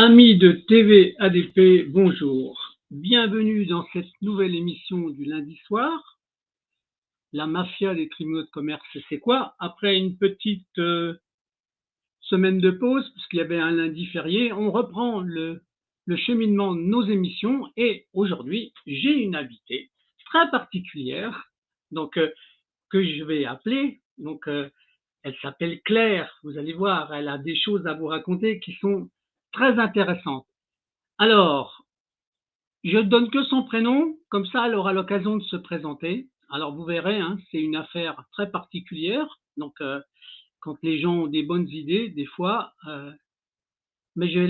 Amis de TV ADP, bonjour. Bienvenue dans cette nouvelle émission du lundi soir. La mafia des tribunaux de commerce, c'est quoi? Après une petite semaine de pause, puisqu'il y avait un lundi férié, on reprend le cheminement de nos émissions et aujourd'hui, j'ai une invitée très particulière donc, que je vais appeler. Elle s'appelle Claire, vous allez voir, elle a des choses à vous raconter qui sont très intéressantes. Alors, je donne que son prénom, comme ça elle aura l'occasion de se présenter. Alors vous verrez, hein, c'est une affaire très particulière. Quand les gens ont des bonnes idées, des fois, mais je vais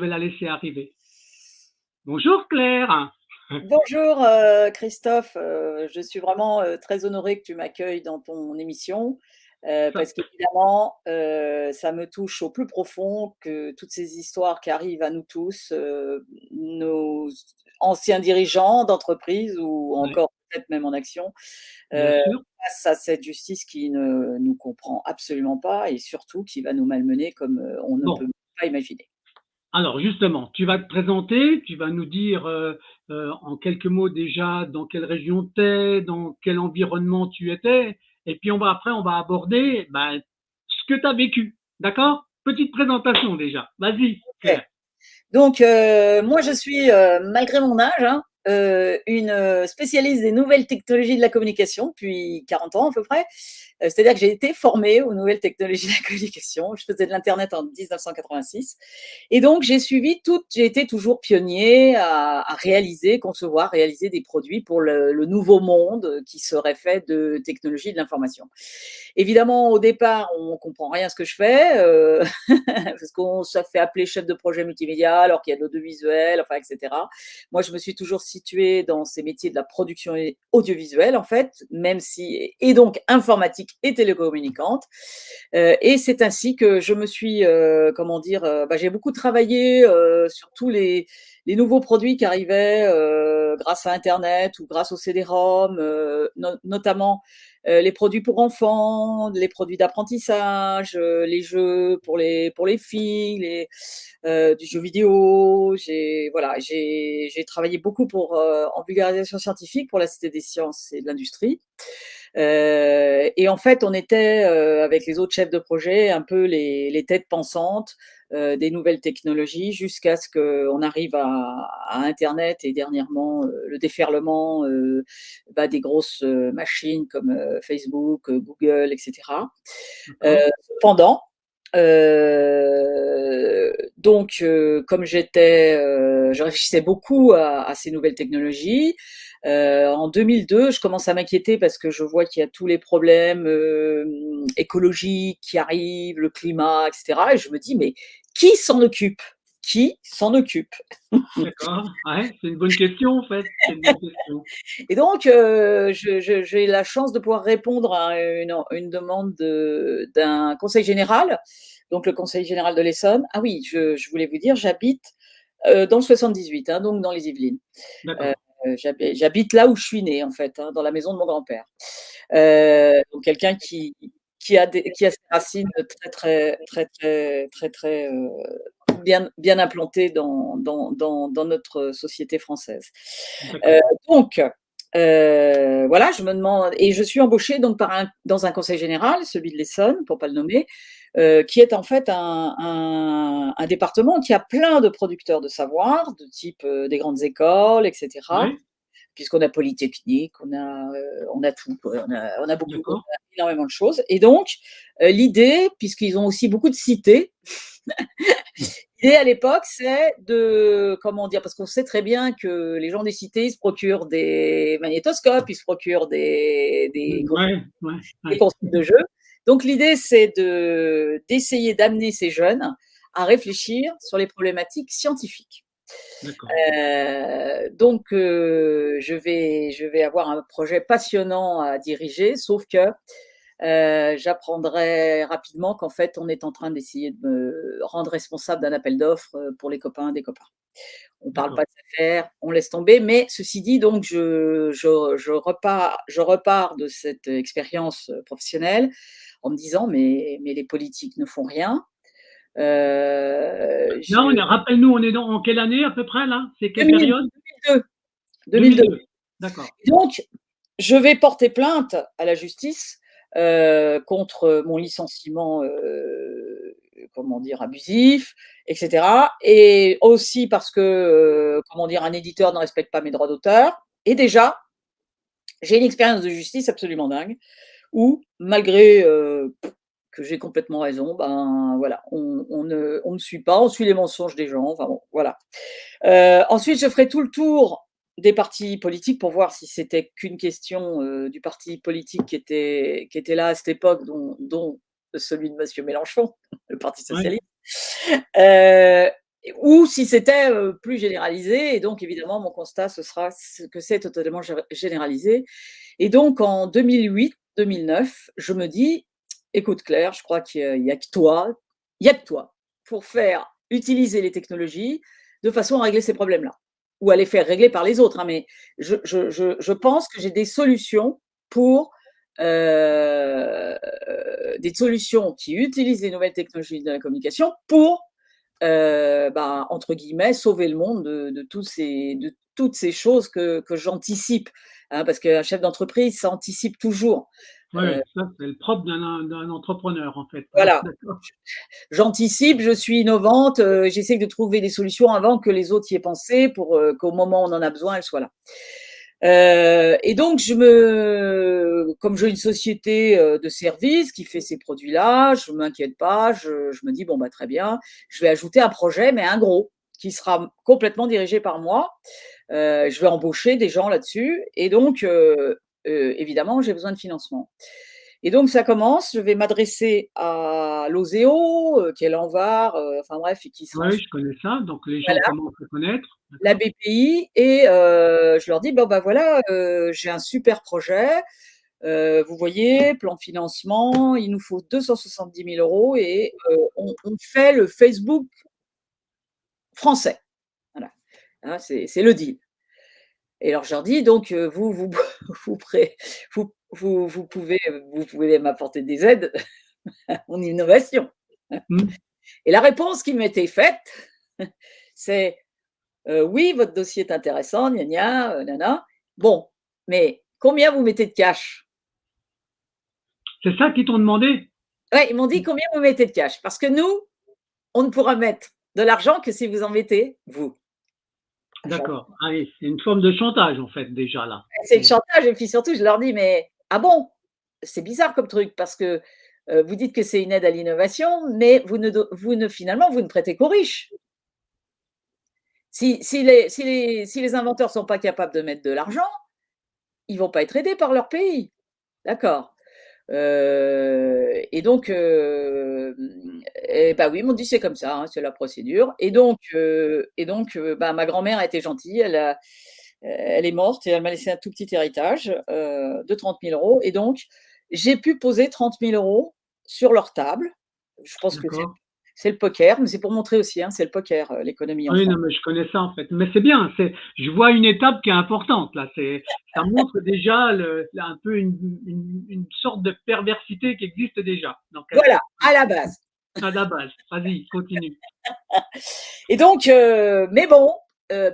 la laisser arriver. Bonjour Claire. Bonjour Christophe, je suis vraiment très honorée que tu m'accueilles dans ton émission Ça, parce qu'évidemment ça me touche au plus profond que toutes ces histoires qui arrivent à nous tous, nos anciens dirigeants d'entreprise ou ouais, encore peut-être même en action, bien euh, sûr. face à cette justice qui ne nous comprend absolument pas et surtout qui va nous malmener comme on ne Bon, peut pas imaginer. alors justement, tu vas te présenter, tu vas nous dire en quelques mots déjà dans quelle région tu es, dans quel environnement tu étais, et puis après on va aborder ce que tu as vécu. D'accord? Petite présentation déjà. Vas-y, Ok. Claire. Donc, moi, je suis, malgré mon âge, hein, une spécialiste des nouvelles technologies de la communication depuis 40 ans à peu près. C'est-à-dire que j'ai été formée aux nouvelles technologies de la communication. Je faisais de l'internet en 1986 et donc j'ai été toujours pionnier à réaliser, concevoir, réaliser des produits pour le nouveau monde qui serait fait de technologie de l'information. Évidemment, au départ, on comprend rien à ce que je fais, parce qu'on se fait appeler chef de projet multimédia alors qu'il y a de l'audiovisuel, enfin, etc. Moi, je me suis toujours située dans ces métiers de la production audiovisuelle, en fait, même si, et donc informatique et télécommunicante. Et c'est ainsi que je me suis, comment dire, j'ai beaucoup travaillé sur tous les nouveaux produits qui arrivaient grâce à Internet ou grâce au CD-ROM, notamment les produits pour enfants, les produits d'apprentissage, les jeux pour les filles, du jeu vidéo. J'ai travaillé beaucoup pour en vulgarisation scientifique pour la Cité des sciences et de l'industrie. Et en fait, on était avec les autres chefs de projet un peu les têtes pensantes des nouvelles technologies jusqu'à ce qu'on arrive à Internet et dernièrement le déferlement des grosses machines comme Facebook, Google, etc. D'accord? Cependant, comme je réfléchissais beaucoup à ces nouvelles technologies. En 2002, je commence à m'inquiéter parce que je vois qu'il y a tous les problèmes écologiques qui arrivent, le climat, etc. Et je me dis, mais qui s'en occupe? Qui s'en occupe? D'accord. Ouais, c'est une bonne question en fait. C'est une bonne question. Et donc, j'ai la chance de pouvoir répondre à une demande d'un conseil général, donc le conseil général de l'Essonne. Ah oui, je voulais vous dire, j'habite dans le 78, hein, donc dans les Yvelines. Euh, D'accord. j'habite là où je suis née, en fait, hein, dans la maison de mon grand-père. Donc quelqu'un qui a ses racines très bien implantées dans notre société française. Heu, D'accord. donc voilà, je me demande et je suis embauchée donc dans un conseil général, celui de l'Essonne, pour pas le nommer, qui est en fait un département qui a plein de producteurs de savoir, de type, des grandes écoles et cetera. Ouais, Puisqu'on a Polytechnique, on a tout, quoi, on d'accord. a énormément de choses et donc l'idée, puisqu'ils ont aussi beaucoup de cités, l'idée à l'époque, c'est de comment dire? Parce qu'on sait très bien que les gens des cités, ils se procurent des magnétoscopes, ils se procurent Ouais, ouais, des ouais. consoles de jeux. Donc l'idée, c'est d'essayer d'amener ces jeunes à réfléchir sur les problématiques scientifiques. D'accord. Je vais avoir un projet passionnant à diriger, sauf que j'apprendrai rapidement qu'en fait, on est en train d'essayer de me rendre responsable d'un appel d'offres pour les copains des copains. On ne parle pas D'accord. de s'affaires, on laisse tomber, mais ceci dit, donc je repars de cette expérience professionnelle en me disant mais les politiques ne font rien. Non, rappelle-nous, on est en quelle année à peu près là? C'est quelle 2000, période? 2002. 2002. 2002. D'accord. Donc, je vais porter plainte à la justice contre mon licenciement, comment dire, abusif, etc. Et aussi parce que, comment dire, un éditeur ne respecte pas mes droits d'auteur. Et déjà, j'ai une expérience de justice absolument dingue où, malgré que j'ai complètement raison, ben voilà, on ne suit pas, on suit les mensonges des gens. Enfin bon, voilà. Ensuite, je ferai tout le tour des partis politiques pour voir si c'était qu'une question du parti politique qui était là à cette époque, dont celui de Monsieur Mélenchon, le Parti Ouais. socialiste, euh, ou si c'était plus généralisé. Et donc, évidemment, mon constat, ce sera que c'est totalement généralisé. Et donc, en 2008-2009, je me dis, écoute Claire, je crois qu'il n'y a que toi, il y a que toi pour faire utiliser les technologies de façon à régler ces problèmes-là, ou à les faire régler par les autres. Hein, mais je pense que j'ai des solutions pour des solutions qui utilisent les nouvelles technologies de la communication pour, entre guillemets, sauver le monde de toutes ces choses que j'anticipe. Hein, parce qu'un chef d'entreprise, ça anticipe toujours. Ouais, ça c'est le propre d'un entrepreneur en fait. Ouais, Voilà. d'accord. J'anticipe, je suis innovante, j'essaie de trouver des solutions avant que les autres y aient pensé pour qu'au moment où on en a besoin, elles soient là. Et donc, comme j'ai une société de services qui fait ces produits-là, je ne m'inquiète pas, je me dis, bon, bah, très bien, je vais ajouter un projet, mais un gros, qui sera complètement dirigé par moi. Je vais embaucher des gens là-dessus. Et donc, évidemment, j'ai besoin de financement. Et donc, ça commence, je vais m'adresser à l'OSEO, qui est l'ANVAR, enfin bref, et qui sera Oui, ensuite je connais ça, donc les gens voilà, commencent à connaître, la d'accord. BPI. Et je leur dis, bon, bah voilà, j'ai un super projet. Vous voyez, plan de financement, il nous faut 270 000 euros et on fait le Facebook français. Voilà. Hein, c'est le deal. Et alors je leur dis, donc vous, vous pouvez m'apporter des aides à mon innovation. Mmh. Et la réponse qui m'était faite, c'est oui, votre dossier est intéressant, gna gna, nana. Bon, mais combien vous mettez de cash? C'est ça qu'ils t'ont demandé? Ouais, ils m'ont dit combien vous mettez de cash? Parce que nous, on ne pourra mettre de l'argent que si vous en mettez, vous. D'accord. Ah oui, c'est une forme de chantage en fait déjà là. C'est le chantage. Et puis surtout, je leur dis, mais ah bon, c'est bizarre comme truc parce que vous dites que c'est une aide à l'innovation, mais finalement, vous ne prêtez qu'aux riches. Si les inventeurs ne sont pas capables de mettre de l'argent, ils ne vont pas être aidés par leur pays. D'accord. Et donc, bah oui, ils m'ont dit c'est comme ça, hein, c'est la procédure. Et donc, bah, ma grand-mère a été gentille, elle est morte et elle m'a laissé un tout petit héritage de 30 000 euros. Et donc, j'ai pu poser 30 000 euros sur leur table. Je pense que c'est D'accord. c'est le poker, mais c'est pour montrer aussi, hein, c'est le poker, l'économie en Oui, France. non, mais je connais ça en fait. Mais c'est bien, je vois une étape qui est importante là. Ça montre déjà un peu une sorte de perversité qui existe déjà. Donc, Voilà, à la base. à la base. Vas-y, continue. Et donc, mais bon,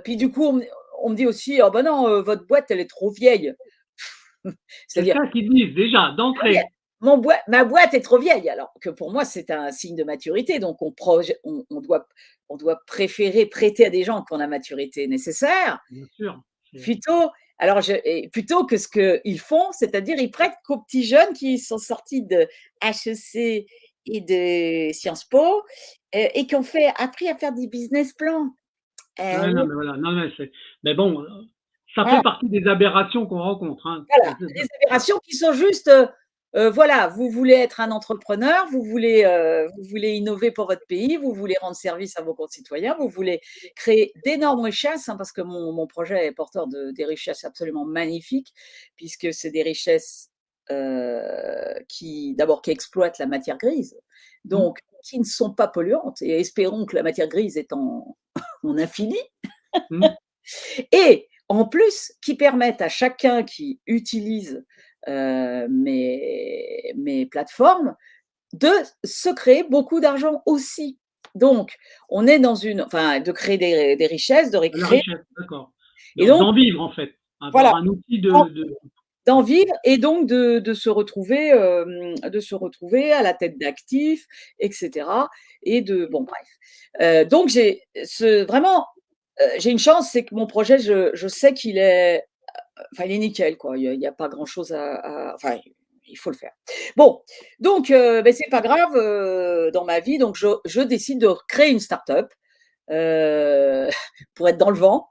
puis du coup, on me dit aussi, oh ben non, votre boîte, elle est trop vieille. C'est C'est-à-dire, ça qu'ils disent déjà oui, d'entrée. ma boîte est trop vieille. Alors que pour moi, c'est un signe de maturité. Donc, on doit préférer prêter à des gens qui ont la maturité nécessaire, Bien sûr. plutôt, plutôt que ce qu'ils font, c'est-à-dire ils prêtent qu'aux petits jeunes qui sont sortis de HEC et de Sciences Po et qui ont appris à faire des business plans. Ouais, Oui, non, mais voilà. Non, mais bon, ça fait voilà. partie des aberrations qu'on rencontre, hein. Voilà, des aberrations qui sont juste, voilà, vous voulez être un entrepreneur, vous voulez innover pour votre pays, vous voulez rendre service à vos concitoyens, vous voulez créer d'énormes richesses, hein, parce que mon projet est porteur des richesses absolument magnifiques, puisque c'est des richesses qui exploitent la matière grise, Mmh. donc qui ne sont pas polluantes, et espérons que la matière grise est en infini. Mmh. Et en plus, qui permettent à chacun qui utilise mes plateformes de se créer beaucoup d'argent aussi. Donc, on est dans de créer des richesses, de La récréer. richesse, d'accord. Et donc, D'en vivre en fait, voilà, avoir un outil d'en vivre et donc de se retrouver, à la tête d'actifs, et cetera, et bon bref. Donc vraiment, j'ai une chance, c'est que mon projet, je sais qu'il est, enfin, il est nickel quoi. Il y a pas grand chose enfin, il faut le faire. Bon, donc c'est pas grave, dans ma vie, donc je décide de créer une start-up, heu, pour être dans le vent.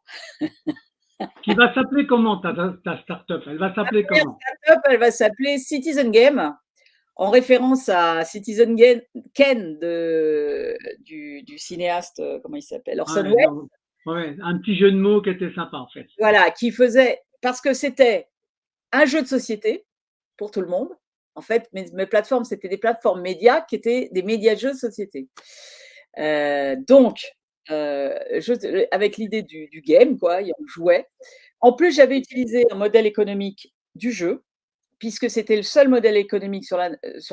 qui va s'appeler comment ta start-up? Elle va s'appeler Première comment? start-up, elle va s'appeler Citizen Game, en référence à Kane du cinéaste, comment il s'appelle? Orson Ouais, Welles. non, ouais, un petit jeu de mots qui était sympa en fait. Voilà, qui faisait, parce que c'était un jeu de société pour tout le monde. En fait, mes plateformes, c'était des plateformes médias qui étaient des médias de jeux de société. Donc, avec l'idée du game, quoi, on jouait. En plus, j'avais utilisé un modèle économique du jeu, puisque c'était le seul modèle économique sur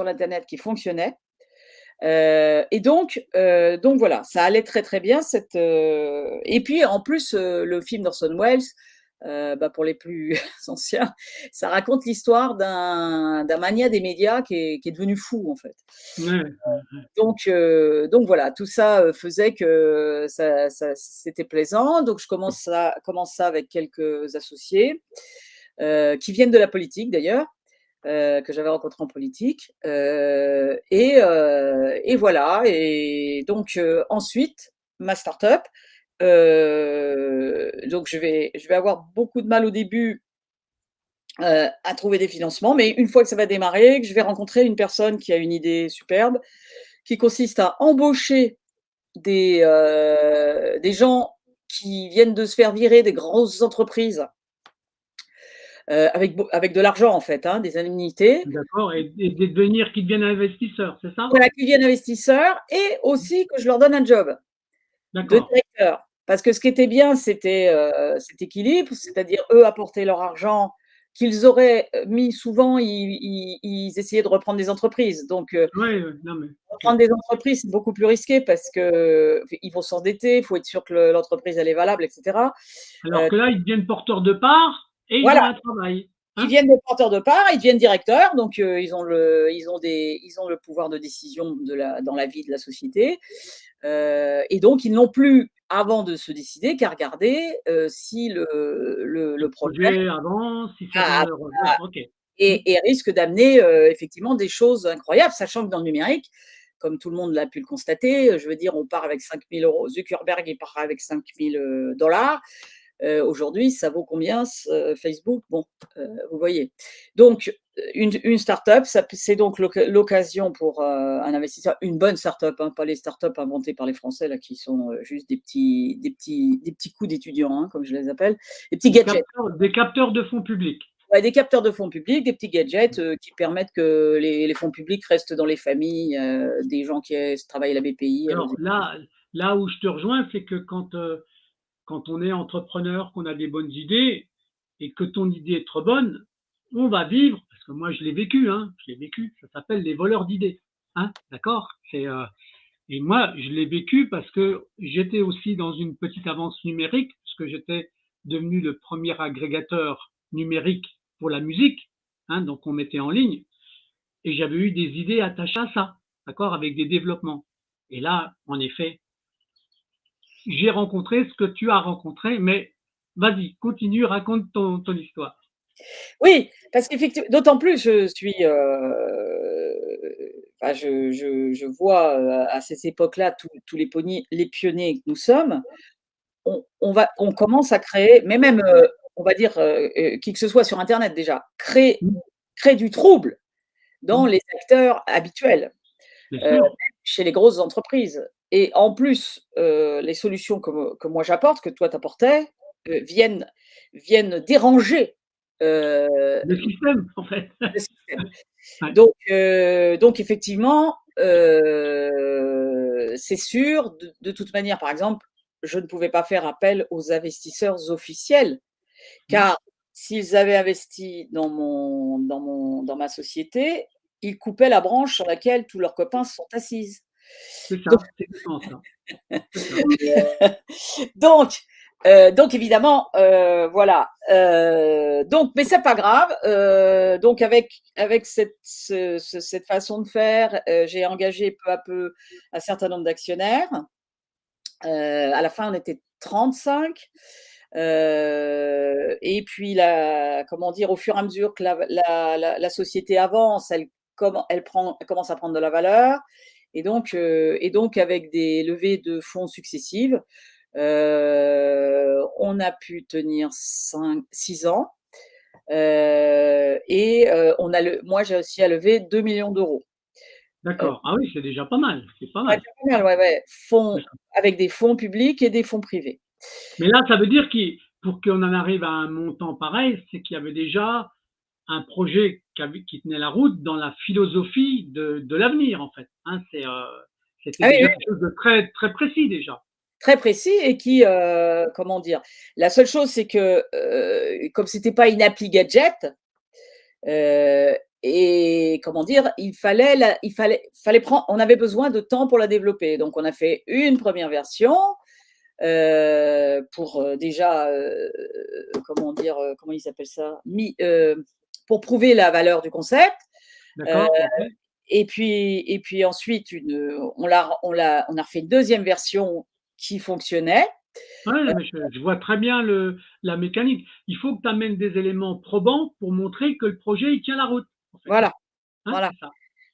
l'internet qui fonctionnait. Et donc voilà, ça allait très, très bien et puis en plus, le film d'Orson Welles, pour les plus anciens, ça raconte l'histoire d'un magnat des médias qui est devenu fou, en fait. Ouais, ouais, ouais. Donc voilà, tout ça, faisait que ça c'était plaisant. Donc je commence ça avec quelques associés, qui viennent de la politique d'ailleurs, que j'avais rencontré en politique. Et voilà. Et donc, ensuite, ma start-up, donc je vais avoir beaucoup de mal au début, à trouver des financements, mais une fois que ça va démarrer, que je vais rencontrer une personne qui a une idée superbe, qui consiste à embaucher des gens qui viennent de se faire virer des grosses entreprises, avec de l'argent en fait, hein, des indemnités. D'accord, et de devenir qui deviennent investisseurs, c'est ça? Voilà, qui deviennent investisseurs et aussi que je leur donne un job de D'accord. directeur. Parce que ce qui était bien, c'était, cet équilibre, c'est-à-dire eux apportaient leur argent qu'ils auraient, mis souvent, ils essayaient de reprendre des entreprises. Donc, Ouais, ouais, non mais OK. reprendre des entreprises, c'est beaucoup plus risqué parce qu'ils vont s'endetter, il faut être sûr que l'entreprise, elle est valable, et cetera. Alors Heu, que là, ils deviennent porteurs de parts et ils voilà. ont un travail, Ils hein? viennent de porteurs de parts, ils deviennent directeurs, donc ils ont le pouvoir de décision dans la vie de la société. Et donc ils n'ont plus, avant de se décider, qu'à regarder, si Si le le projet projet avance, si ça a donne ouais, OK. Mmh. et risque d'amener, effectivement des choses incroyables, sachant que dans le numérique, comme tout le monde l'a pu le constater, je veux dire, on part avec 5 000 €. Zuckerberg, il part avec 5 000 $. Aujourd'hui, ça vaut combien Facebook? Bon, vous voyez. Donc, une start-up, c'est donc l'occasion pour, un investisseur, une bonne start-up, hein, pas les start-up inventées par les Français là, qui sont, juste des petits coups d'étudiants, hein, comme je les appelle, des petits gadgets. Des capteurs de fonds publics. Ouais, des capteurs de fonds publics, des petits gadgets, qui permettent que les fonds publics restent dans les familles, des gens qui travaillent à la BPI, à Alors l'OSEP. là où je te rejoins, c'est que quand on est entrepreneur, qu'on a des bonnes idées et que ton idée est trop bonne, on va vivre, parce que moi je l'ai vécu, hein, je l'ai vécu, ça s'appelle les voleurs d'idées, hein, d'accord? Et moi je l'ai vécu parce que j'étais aussi dans une petite avance numérique, parce que j'étais devenu le premier agrégateur numérique pour la musique, hein, donc on mettait en ligne, et j'avais eu des idées attachées à ça, d'accord, avec des développements. Et là, en effet, j'ai rencontré ce que tu as rencontré, mais vas-y, continue, raconte ton histoire. Oui, parce qu'effectivement, d'autant plus je suis, enfin je vois, à ces époques-là, tous les pionniers que nous sommes, on commence à créer, mais même, on va dire, qui que ce soit sur internet déjà, Mmh, crée du trouble dans mmh, les acteurs habituels, bien même sûr. chez les grosses entreprises. Et en plus, les solutions que moi j'apporte, que toi t'apportais, viennent déranger, heu, Le système, en fait. le système. Ouais. Donc effectivement, c'est sûr, de toute manière, par exemple, je ne pouvais pas faire appel aux investisseurs officiels, Mmh. car s'ils avaient investi dans ma société, ils coupaient la branche sur laquelle tous leurs copains se sont assis. C'est Donc, ça, c'est exactement ça. C'est ça. donc, donc évidemment, voilà. Donc, mais c'est pas grave. Donc avec cette façon de faire, j'ai engagé peu à peu un certain nombre d'actionnaires. À la fin, on était 35. Et puis comment dire, au fur et à mesure que la société avance, elle commence à prendre de la valeur. Et donc avec des levées de fonds successives, on a pu tenir 6 ans. Moi, j'ai aussi à lever 2 millions d'euros. D'accord. Ah oui, c'est déjà pas mal, c'est pas Ouais, mal. c'est pas mal, ouais, ouais. D'accord. Avec des fonds publics et des fonds privés. Mais là, ça veut dire pour qu'on en arrive à un montant pareil, c'est qu'il y avait déjà un projet qui tenait la route dans la philosophie de l'avenir, en fait. Hein, c'était Ah oui, déjà oui, quelque chose de très, très précis déjà. très précis et qui, comment dire? La seule chose, c'est que, comme c'était pas une appli gadget, heu et comment dire? Il fallait prendre on avait besoin de temps pour la développer. Donc on a fait une première version, pour, déjà, comment dire? Comment ils appellent ça? Pour prouver la valeur du concept. Heu D'accord? OK. et puis ensuite on a refait une deuxième version qui fonctionnait. Ouais, mais je vois très bien la mécanique. Il faut que tu amènes des éléments probants pour montrer que le projet, il tient la route, en fait. Voilà, Hein, voilà, c'est ça.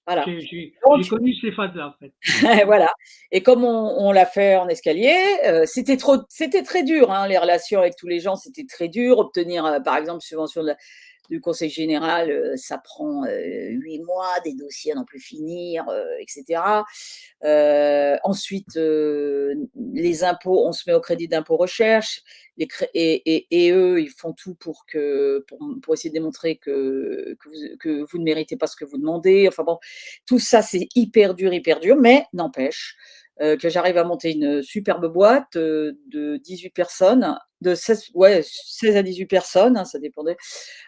voilà. J'ai Donc connu ces phases-là, en fait. voilà. Et comme on l'a fait en escalier, c'était très dur, hein, les relations avec tous les gens, c'était très dur. Obtenir, par exemple, subvention du conseil général, ça prend 8 mois, des dossiers à n'en plus finir, etc. Ensuite, les impôts, on se met au crédit d'impôt recherche. Et eux, ils font tout pour essayer de démontrer que vous ne méritez pas ce que vous demandez. Enfin bon, tout ça, c'est hyper dur, mais n'empêche que j'arrive à monter une superbe boîte de 18 personnes, de 16, ouais, 16 à 18 personnes, hein, ça dépendait,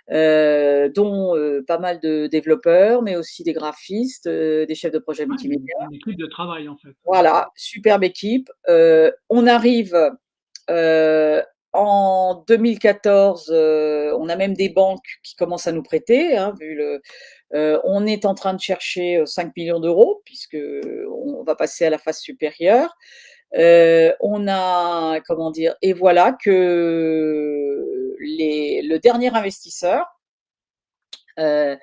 dont pas mal de développeurs, mais aussi des graphistes, des chefs de projet Ouais, multimédia. une équipe de travail, en fait. Ouais. Voilà, superbe équipe. On arrive, heu, en 2014, on a même des banques qui commencent à nous prêter, hein, on est en train de chercher, 5 millions d'euros puisque on va passer à la phase supérieure. On a comment dire? Et voilà que le dernier investisseur, heu,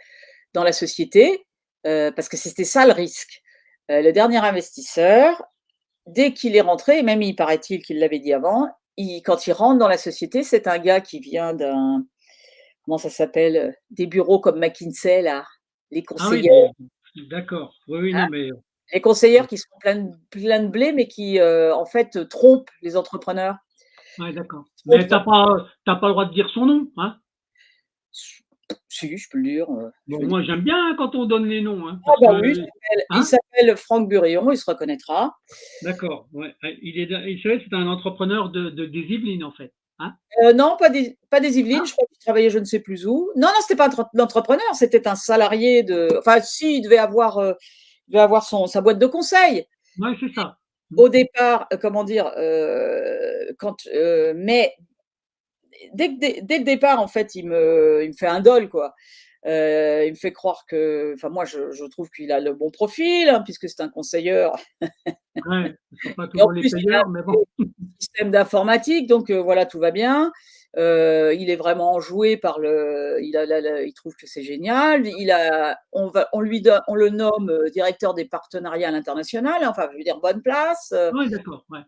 dans la société, parce que c'était ça le risque. Le dernier investisseur, dès qu'il est rentré, et même il paraît-il qu'il l'avait dit avant, quand il rentre dans la société, c'est un gars qui vient comment ça s'appelle? Des bureaux comme McKinsey là, les Ah oui, conseillères, d'accord. Oui, oui, hein, non, mais les conseillères qui sont pleines de blé, mais qui, en fait, trompent les entrepreneurs. ouais, d'accord. Mais Trompent t'as pas le droit de dire son nom, hein? Si, je peux le dire, je Bon, veux dire. moi, j'aime bien quand on donne les noms, hein, Ah parce bah oui, que, il hein? s'appelle Franck Burillon, il se reconnaîtra. D'accord, ouais. C'est un entrepreneur des Yvelines, en fait, hein? Non, pas des Yvelines, Ah, je crois qu'il travaillait je ne sais plus où. Non, non, c'était pas un l'entrepreneur, c'était un salarié enfin si, il devait avoir sa boîte de conseil. ouais, c'est ça. Mmh. Au départ, comment dire? Mais dès le départ, en fait, il me fait un dol, quoi. Il me fait croire enfin moi je trouve qu'il a le bon profil, hein, puisque c'est un conseilleur Ouais, ce sont pas et en toujours les plus il a payeurs, mais bon. fait système d'informatique, donc voilà, tout va bien. Il est vraiment enjoué par il trouve que c'est génial. On le nomme, directeur des partenariats à l'international, enfin, je veux dire bonne place, Ouais, d'accord, ouais.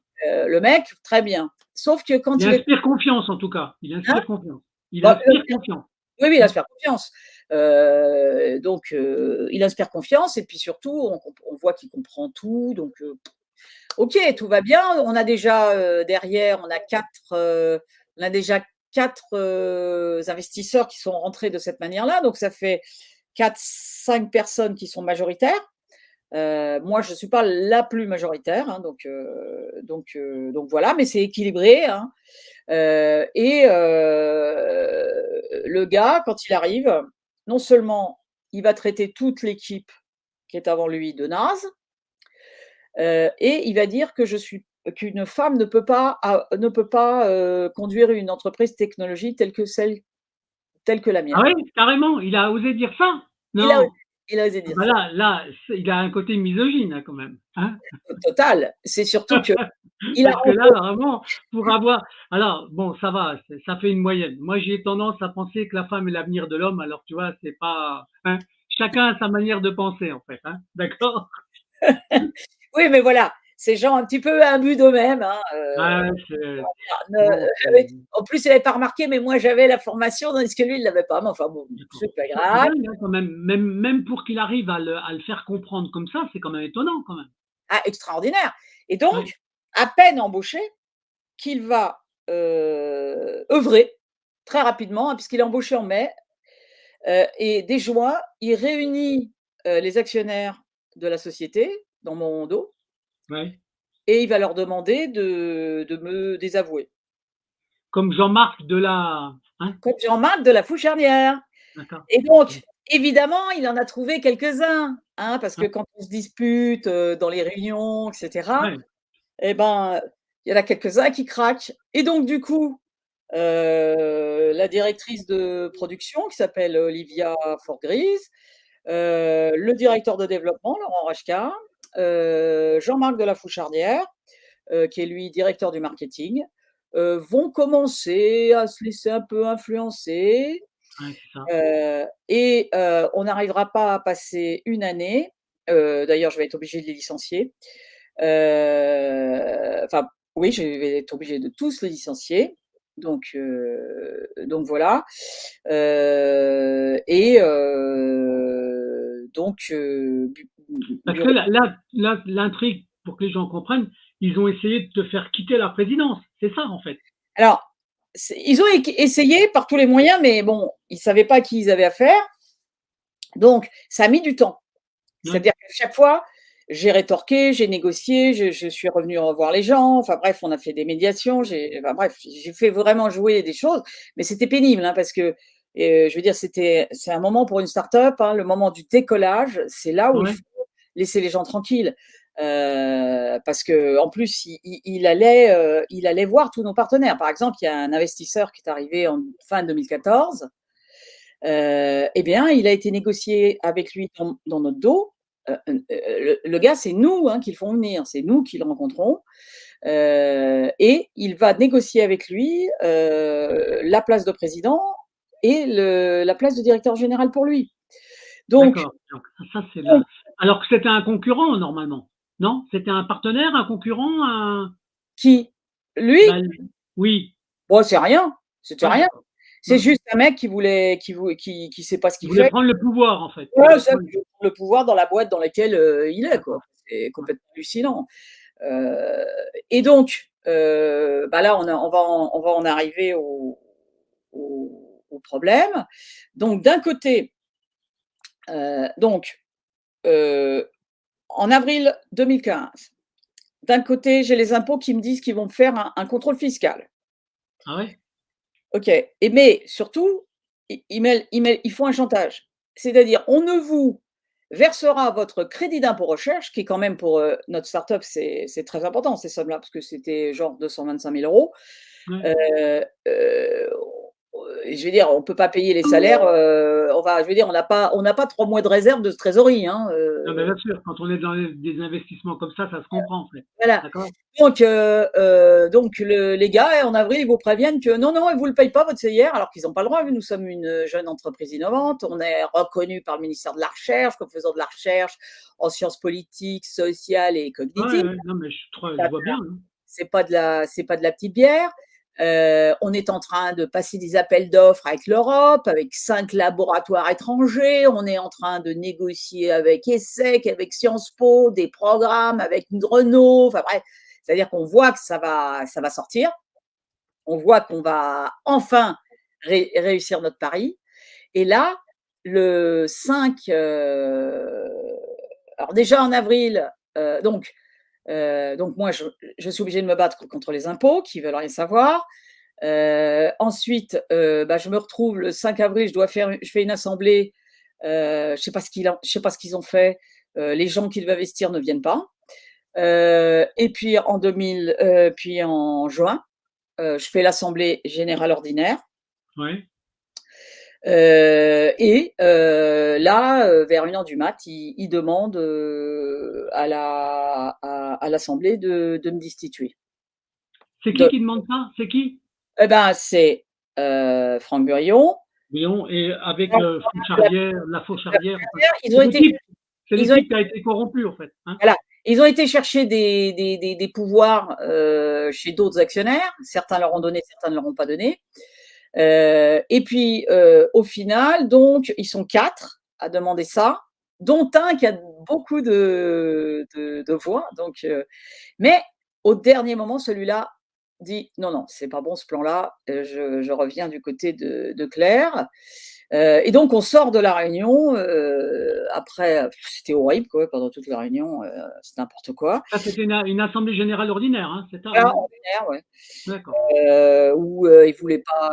le mec, très bien. Sauf que Il quand il est inspire confiance, en tout cas. Il hein? inspire confiance. Il Bah, inspire confiance. oui, oui, il Mmh. inspire confiance. Donc il inspire confiance et puis surtout on voit qu'il comprend tout, donc OK, tout va bien. On a déjà, derrière, on a déjà 4 investisseurs qui sont rentrés de cette manière-là, donc ça fait 4, 5 personnes qui sont majoritaires. Moi, je ne suis pas la plus majoritaire, hein, donc voilà, mais c'est équilibré, hein. Le gars, quand il arrive, non seulement il va traiter toute l'équipe qui est avant lui de naze, et il va dire qu'une femme ne peut pas conduire une entreprise technologique telle que la Ah mienne. oui, carrément, il a osé dire ça? Il a, Non. il a osé Ah dire bah ça. il a un côté misogyne, hein, quand même, hein? Total. C'est surtout que il a Parce que là, vraiment, pour avoir alors bon, ça va, ça fait une moyenne. Moi, j'ai tendance à penser que la femme est l'avenir de l'homme, alors tu vois, c'est pas hein, chacun a sa manière de penser, en fait, hein, d'accord? oui, mais voilà, ces gens un petit peu imbus d'eux-mêmes, hein, Ouais, c'est ne bon, en plus, il avait pas remarqué, mais moi, j'avais la formation tandis que lui, il l'avait pas. Mais enfin bon, d'accord. c'est pas C'est grave. dingue, hein, quand même, même pour qu'il arrive à le faire comprendre comme ça, c'est quand même étonnant, quand même. Ah, extraordinaire. Et Ouais, donc, à peine embauché, qu'il va, œuvrer très rapidement, hein, puisqu'il est embauché en mai, et dès juin, il réunit, les actionnaires de la société dans mon dos ouais. et il va leur demander de me désavouer. Comme Jean-Marc Delat, hein? Comme Jean-Marc de la Fouchernière. D'accord. Et donc, évidemment, il en a trouvé quelques-uns, hein, parce que Ouais, quand on se dispute, dans les réunions et cetera, ouais, et ben, il y en a quelques-uns qui craquent. Et donc du coup, la directrice de production qui s'appelle Olivia Forgries, le directeur de développement Laurent Rachka, Jean-Marc de la Fouchardière, qui est lui directeur du marketing, vont commencer à se laisser un peu influencer, ouais, c'est ça. et on n'arrivera pas à passer une année, d'ailleurs je vais être obligée de les licencier, enfin oui, je vais être obligée de tous les licencier, donc voilà, et donc Parce que l'intrigue, pour que les gens comprennent, ils ont essayé de te faire quitter la présidence. C'est ça, en fait. alors, ils ont essayé par tous les moyens, mais bon, ils ne savaient pas à qui ils avaient affaire, donc ça a mis du temps. Ouais, C'est-à-dire qu'à chaque fois, j'ai rétorqué, j'ai négocié, je suis revenue revoir les gens, enfin bref, on a fait des médiations, enfin bref, j'ai fait vraiment jouer des choses, mais c'était pénible, hein, parce que, je veux dire, c'est un moment pour une start-up, hein, le moment du décollage, c'est là où il ouais, faut laisser les gens tranquilles. Parce qu'en plus, il allait voir tous nos partenaires. Par exemple, il y a un investisseur qui est arrivé en fin 2014, eh bien, il a été négocié avec lui dans notre dos. Le gars, c'est nous, hein, qui le font venir, c'est nous qui le rencontrons, et il va négocier avec lui, la place de président et la place de directeur général pour lui. Donc d'accord. Donc ça, c'est donc là. Alors que c'était un concurrent, normalement. Non? C'était un partenaire, un concurrent, un qui? Lui? bah, oui. Bon, c'est rien, c'était Ouais, rien. d'accord. C'est Ouais. juste un mec qui sait pas ce Il qu'il voulait fait. prendre le pouvoir, en fait. Il Ouais, voulait ça, prendre qui veut prendre le pouvoir dans la boîte dans laquelle, il est, quoi. d'accord. C'est Ouais. complètement hallucinant. Heu et donc, bah, là, on va en arriver au problème. Donc d'un côté, donc, heu, en avril 2015, d'un côté, j'ai les impôts qui me disent qu'ils vont me faire un contrôle fiscal. Ah ouais? OK, mais surtout, ils font un chantage. C'est-à-dire: «On ne vous versera votre crédit d'impôt recherche», qui est quand même pour, notre start-up, c'est très important ces sommes-là, parce que c'était genre 225 000 €. Ouais. Heu, je veux dire, on peut pas payer les salaires, je veux dire, on n'a pas 3 mois de réserve de trésorerie, hein, Non, mais bien sûr, quand on est dans des investissements comme ça se comprend, en fait. voilà. D'accord? Donc les gars, en avril, ils vous préviennent que non, non, ils vous le payent pas votre CIR, alors qu'ils ont pas le droit, vu nous sommes une jeune entreprise innovante. On est reconnu par le ministère de la Recherche comme faisant de la recherche en sciences politiques, sociales et Ouais, cognitives. ouais, non, mais je vois bien, hein. C'est pas de la petite bière. On est en train de passer des appels d'offres avec l'Europe, avec 5 laboratoires étrangers. On est en train de négocier avec ESSEC, avec Sciences Po, des programmes avec Renault. Enfin bref, c'est-à-dire qu'on voit que ça va sortir. On voit qu'on va enfin réussir notre pari. Et là, le 5, alors déjà en avril, donc moi, je suis obligée de me battre contre les impôts qui veulent rien savoir. Ensuite, bah, je me retrouve le 5 avril, je fais une assemblée, je sais pas ce qu'ils ont fait, les gens qui devaient investir ne viennent pas. Et puis puis en juin, je fais l'assemblée générale ordinaire. Ouais. Là, vers 1 heure du mat, il demande à l'Assemblée de me destituer. C'est De, qui demande ça? C'est qui? eh ben, c'est Franck Burion. Léon, et avec Franck fausse arrière, la fausse arrière. Enfin, Ils c'est ont été, l'équipe, c'est ils ont l'équipe été, qui a été corrompue en fait. Hein. voilà, ils ont été chercher des pouvoirs chez d'autres actionnaires. Certains leur ont donné, certains ne leur ont pas donné. Et puis, au final, donc, ils sont 4 à demander ça, dont un qui a beaucoup de voix. Donc, mais au dernier moment, celui-là dit non, non, c'est pas bon ce plan-là. Je reviens du côté de Claire. Et donc, on sort de la réunion. Après, c'était horrible, quoi, pendant toute la réunion, c'est n'importe quoi. Ça, c'était une assemblée générale ordinaire, hein, c'est ça, Voilà, hein? ordinaire, ouais. D'accord. Où il voulait pas,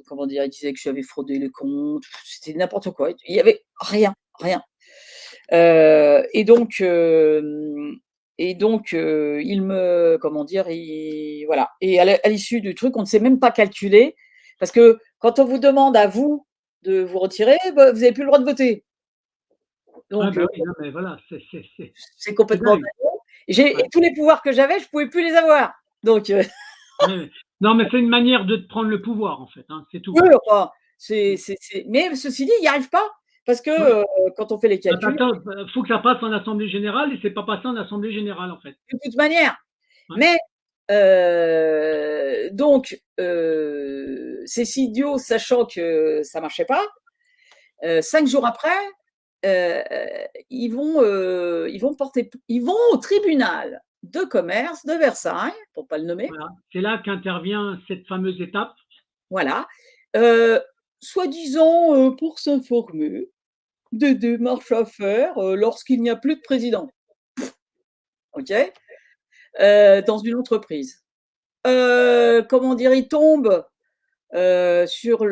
comment dire, il disait que j'avais fraudé les comptes, c'était n'importe quoi. Il y avait rien, rien. Et donc, il me, comment dire, voilà. Et à l'issue du truc, on ne sait même pas calculer, parce que quand on vous demande à vous de vous retirer, bah, vous n'avez plus le droit de voter. Ah Donc, ben oui, non, mais voilà, c'est c'est complètement dingue. dingue. Et Ouais. tous les pouvoirs que j'avais, je pouvais plus les avoir. Donc, Ouais, ouais. Non, mais c'est une manière de te prendre le pouvoir en fait, hein, c'est tout. oui, enfin, mais ceci dit, il n'y arrive pas parce que, Ouais. quand on fait les Bah, calculs, faut que ça passe en assemblée générale et c'est pas passé en assemblée générale en fait. de toute manière. Ouais. Mais, donc, ces idiots, sachant que ça marchait pas, 5 jours après, ils vont au tribunal de commerce de Versailles, pour pas le nommer, Voilà. C'est là qu'intervient cette fameuse étape. voilà, heu, soi-disant, pour s'informer des démarches à faire, lorsqu'il n'y a plus de président. OK? Dans une entreprise. Comment dire? Il tombe, sur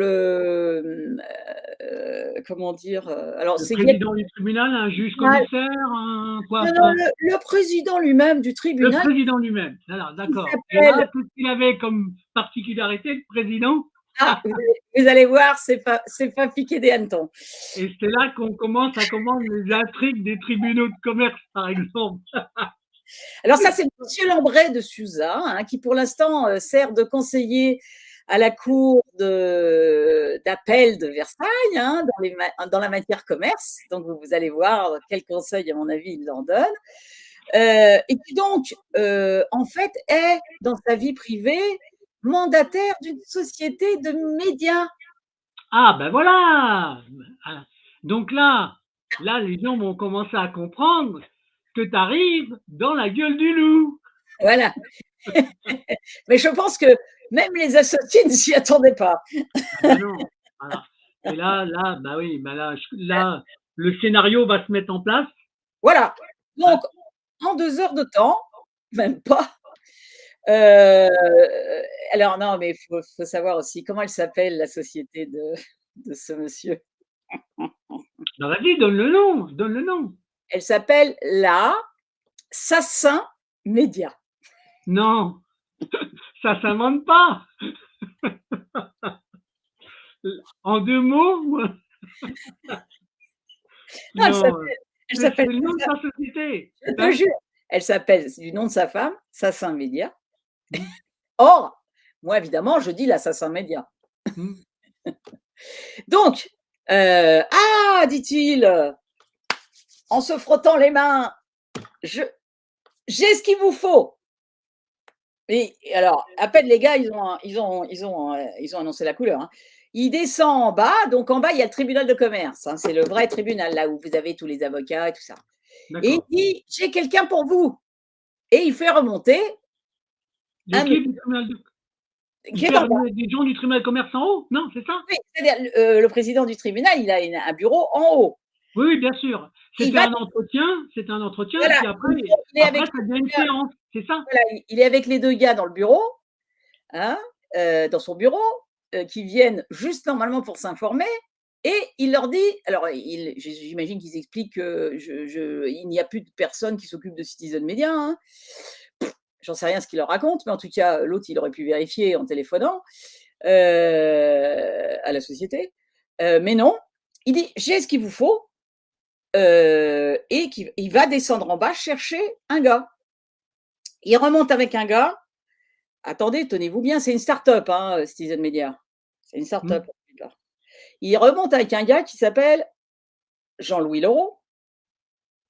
comment dire? Alors Le c'est Guel président du tribunal, un juge mal commissaire, un quoi? non, non, le président lui-même du Le tribunal président lui-même. Alors, qui d'accord. Et là, s'appelle tout ce qu'il avait comme particularité, le président, vous allez voir, c'est pas piqué des hannetons. et c'est là qu'on commence à comprendre les intrigues des tribunaux de commerce, par exemple. Alors ça, c'est monsieur Lambret de Suza, hein, qui pour l'instant, sert de conseiller à la cour d'appel de Versailles, hein, dans la matière commerce. Donc vous allez voir quel conseil, à mon avis, il leur donne. Et qui donc, en fait, est, dans sa vie privée, mandataire d'une société de médias. Ah, ben voilà. Ah, donc là, les gens vont commencer à comprendre que tu arrives dans la gueule du loup. Voilà. Mais je pense que même les associés ne s'y attendaient pas. Ah ben non. Voilà. Et bah oui, bah là, le scénario va se mettre en place. Voilà. Hein. Donc, en 2 heures de temps, même pas. Euh, alors non, mais faut savoir aussi comment elle s'appelle la société de ce monsieur. Ben vas-y, donne le nom, donne le nom. Elle s'appelle la Sassin Média. Non, ça s'invente pas. En 2 mots. Non, Non, elle c'est s'appelle le nom de ta société. je te Hein. jure, elle s'appelle du nom de sa femme, Sassin Média. Mmh, Or, moi évidemment, je dis l'Assassin Média. mmh. Donc, ah, dit-il, en se frottant les mains, je j'ai ce qu'il vous faut. Et alors, à peine les gars, ils ont annoncé la couleur, hein. Il descend en bas, donc en bas, il y a le tribunal de commerce, hein, c'est le vrai tribunal, là où vous avez tous les avocats et tout ça. Et D'accord. il dit: «J'ai quelqu'un pour vous» et il fait remonter un L'équipe du monsieur tribunal qui il est fait en bas. revenir des gens du tribunal de commerce en haut? Non, c'est ça? Oui, c'est-à-dire le président du tribunal, il a un bureau en haut. Oui, oui, bien sûr. Il va C'était un entretien et voilà, puis il est après avec ça devient une séance, c'est ça? voilà, il est avec les 2 gars dans le bureau, hein, dans son bureau, qui viennent juste normalement pour s'informer. Et il leur dit, alors j'imagine qu'ils expliquent qu'il n'y a plus de personne qui s'occupe de Citizen Media. Hein. J'en sais rien ce qu'il leur raconte, mais en tout cas, l'autre, il aurait pu vérifier en téléphonant à la société. Mais non, il dit, j'ai ce qu'il vous faut, et il va descendre en bas chercher un gars. Il remonte avec un gars. Attendez, tenez-vous bien, c'est une start-up, hein, Citizen Media. C'est une start-up. Il remonte avec un gars qui s'appelle Jean-Louis Leroux,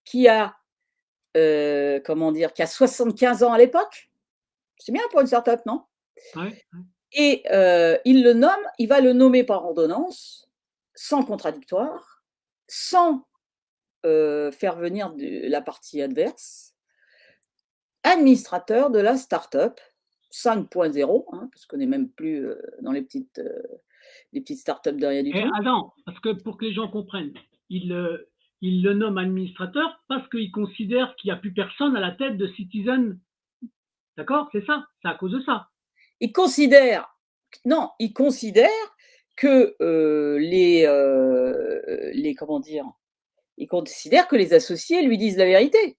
qui a, qui a 75 ans à l'époque. C'est bien pour une start-up, non? Ouais. Et il va le nommer par ordonnance, sans contradictoire, sans faire venir la partie adverse, administrateur de la start-up 5.0, hein, parce qu'on n'est même plus dans les petites start-up de rien du tout. Attends, parce que pour que les gens comprennent, il le nomme administrateur parce qu'il considère qu'il n'y a plus personne à la tête de Citizen. D'accord? C'est ça? C'est à cause de ça. Il considère que comment dire, il considère que les associés lui disent la vérité.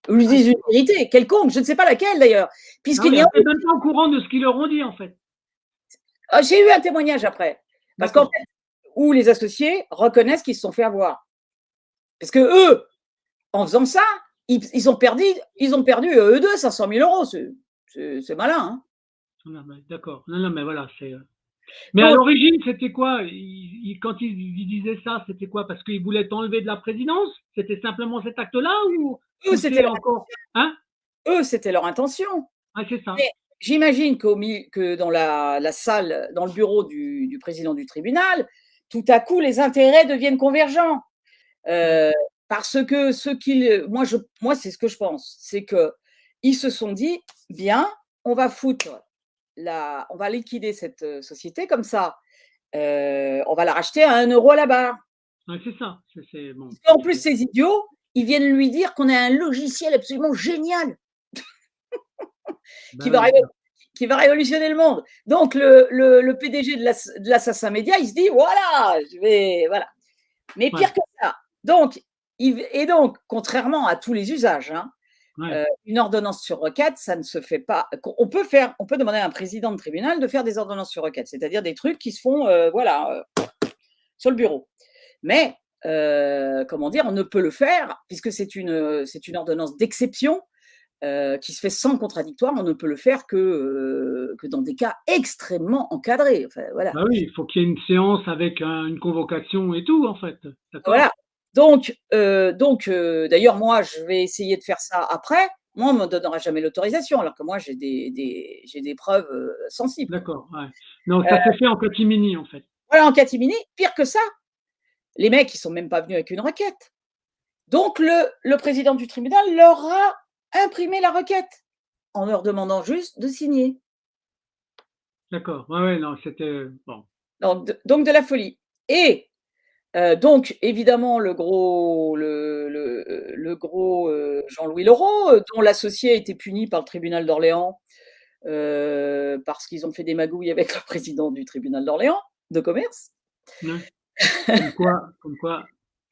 Lui disent une vérité quelconque, je ne sais pas laquelle d'ailleurs. Puisqu'il n'y a même pas au courant de ce qu'ils leur ont dit en fait. J'ai eu un témoignage après. Parce qu'en fait, où les associés reconnaissent qu'ils se sont fait avoir. Parce que eux, en faisant ça, ils ont perdu eux deux 500 000 €. C'est malin. Hein. D'accord. Non, mais voilà, c'est. Mais donc, à l'origine, c'était quoi? Quand il disait ça, c'était quoi? Parce qu'il voulait t'enlever de la présidence? C'était simplement cet acte-là ou c'était encore hein? Eux, c'était leur intention. Ah, c'est ça. Mais j'imagine que dans la salle, dans le bureau du président du tribunal, tout à coup, les intérêts deviennent convergents. Parce que moi, c'est ce que je pense, c'est qu'ils se sont dit, bien, on va liquider cette société comme ça, on va la racheter à 1 € à la barre. Ouais, c'est ça. Bon. En plus, ces idiots, ils viennent lui dire qu'on a un logiciel absolument génial qui va révolutionner le monde. Donc, le PDG de l'Assassin Média, il se dit, voilà, voilà. Mais pire que ça. Donc, contrairement à tous les usages, hein, une ordonnance sur requête, ça ne se fait pas. On peut demander à un président de tribunal de faire des ordonnances sur requête, c'est-à-dire des trucs qui se font, sur le bureau. Mais, comment dire, on ne peut le faire, puisque c'est une ordonnance d'exception qui se fait sans contradictoire, on ne peut le faire que dans des cas extrêmement encadrés. Enfin, voilà. Bah oui, il faut qu'il y ait une séance avec une convocation et tout, en fait. Voilà. Donc, d'ailleurs, moi, je vais essayer de faire ça après. Moi, on ne me donnera jamais l'autorisation, alors que moi, j'ai des preuves sensibles. D'accord, ouais. Non, ça s'est fait en catimini, en fait. Voilà, en catimini. Pire que ça, les mecs, ils ne sont même pas venus avec une requête. Donc, le président du tribunal leur a imprimé la requête en leur demandant juste de signer. D'accord, ouais, non, c'était bon. Donc, de la folie. Et donc, évidemment, le gros Jean-Louis Leroux, dont l'associé a été puni par le tribunal d'Orléans parce qu'ils ont fait des magouilles avec le président du tribunal d'Orléans de commerce. Ouais.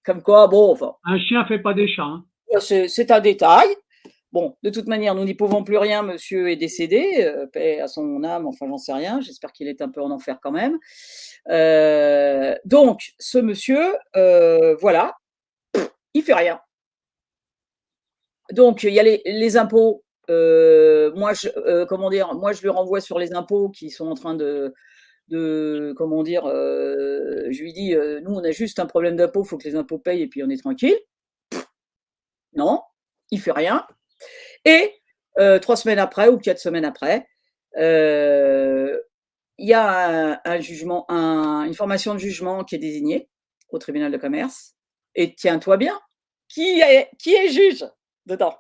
Comme quoi, bon, enfin. Un chien fait pas des chats. Hein. C'est un détail. Bon, de toute manière, nous n'y pouvons plus rien, monsieur est décédé, paix à son âme, enfin j'en sais rien, j'espère qu'il est un peu en enfer quand même. Donc, ce monsieur, voilà, il fait rien. Donc, il y a les impôts, moi je lui renvoie sur les impôts qui sont en train je lui dis, nous on a juste un problème d'impôts, il faut que les impôts payent et puis on est tranquille. Non, il fait rien. Et 3 semaines après ou 4 semaines après, il y a un jugement, une formation de jugement qui est désignée au tribunal de commerce. Et tiens-toi bien, qui est juge dedans?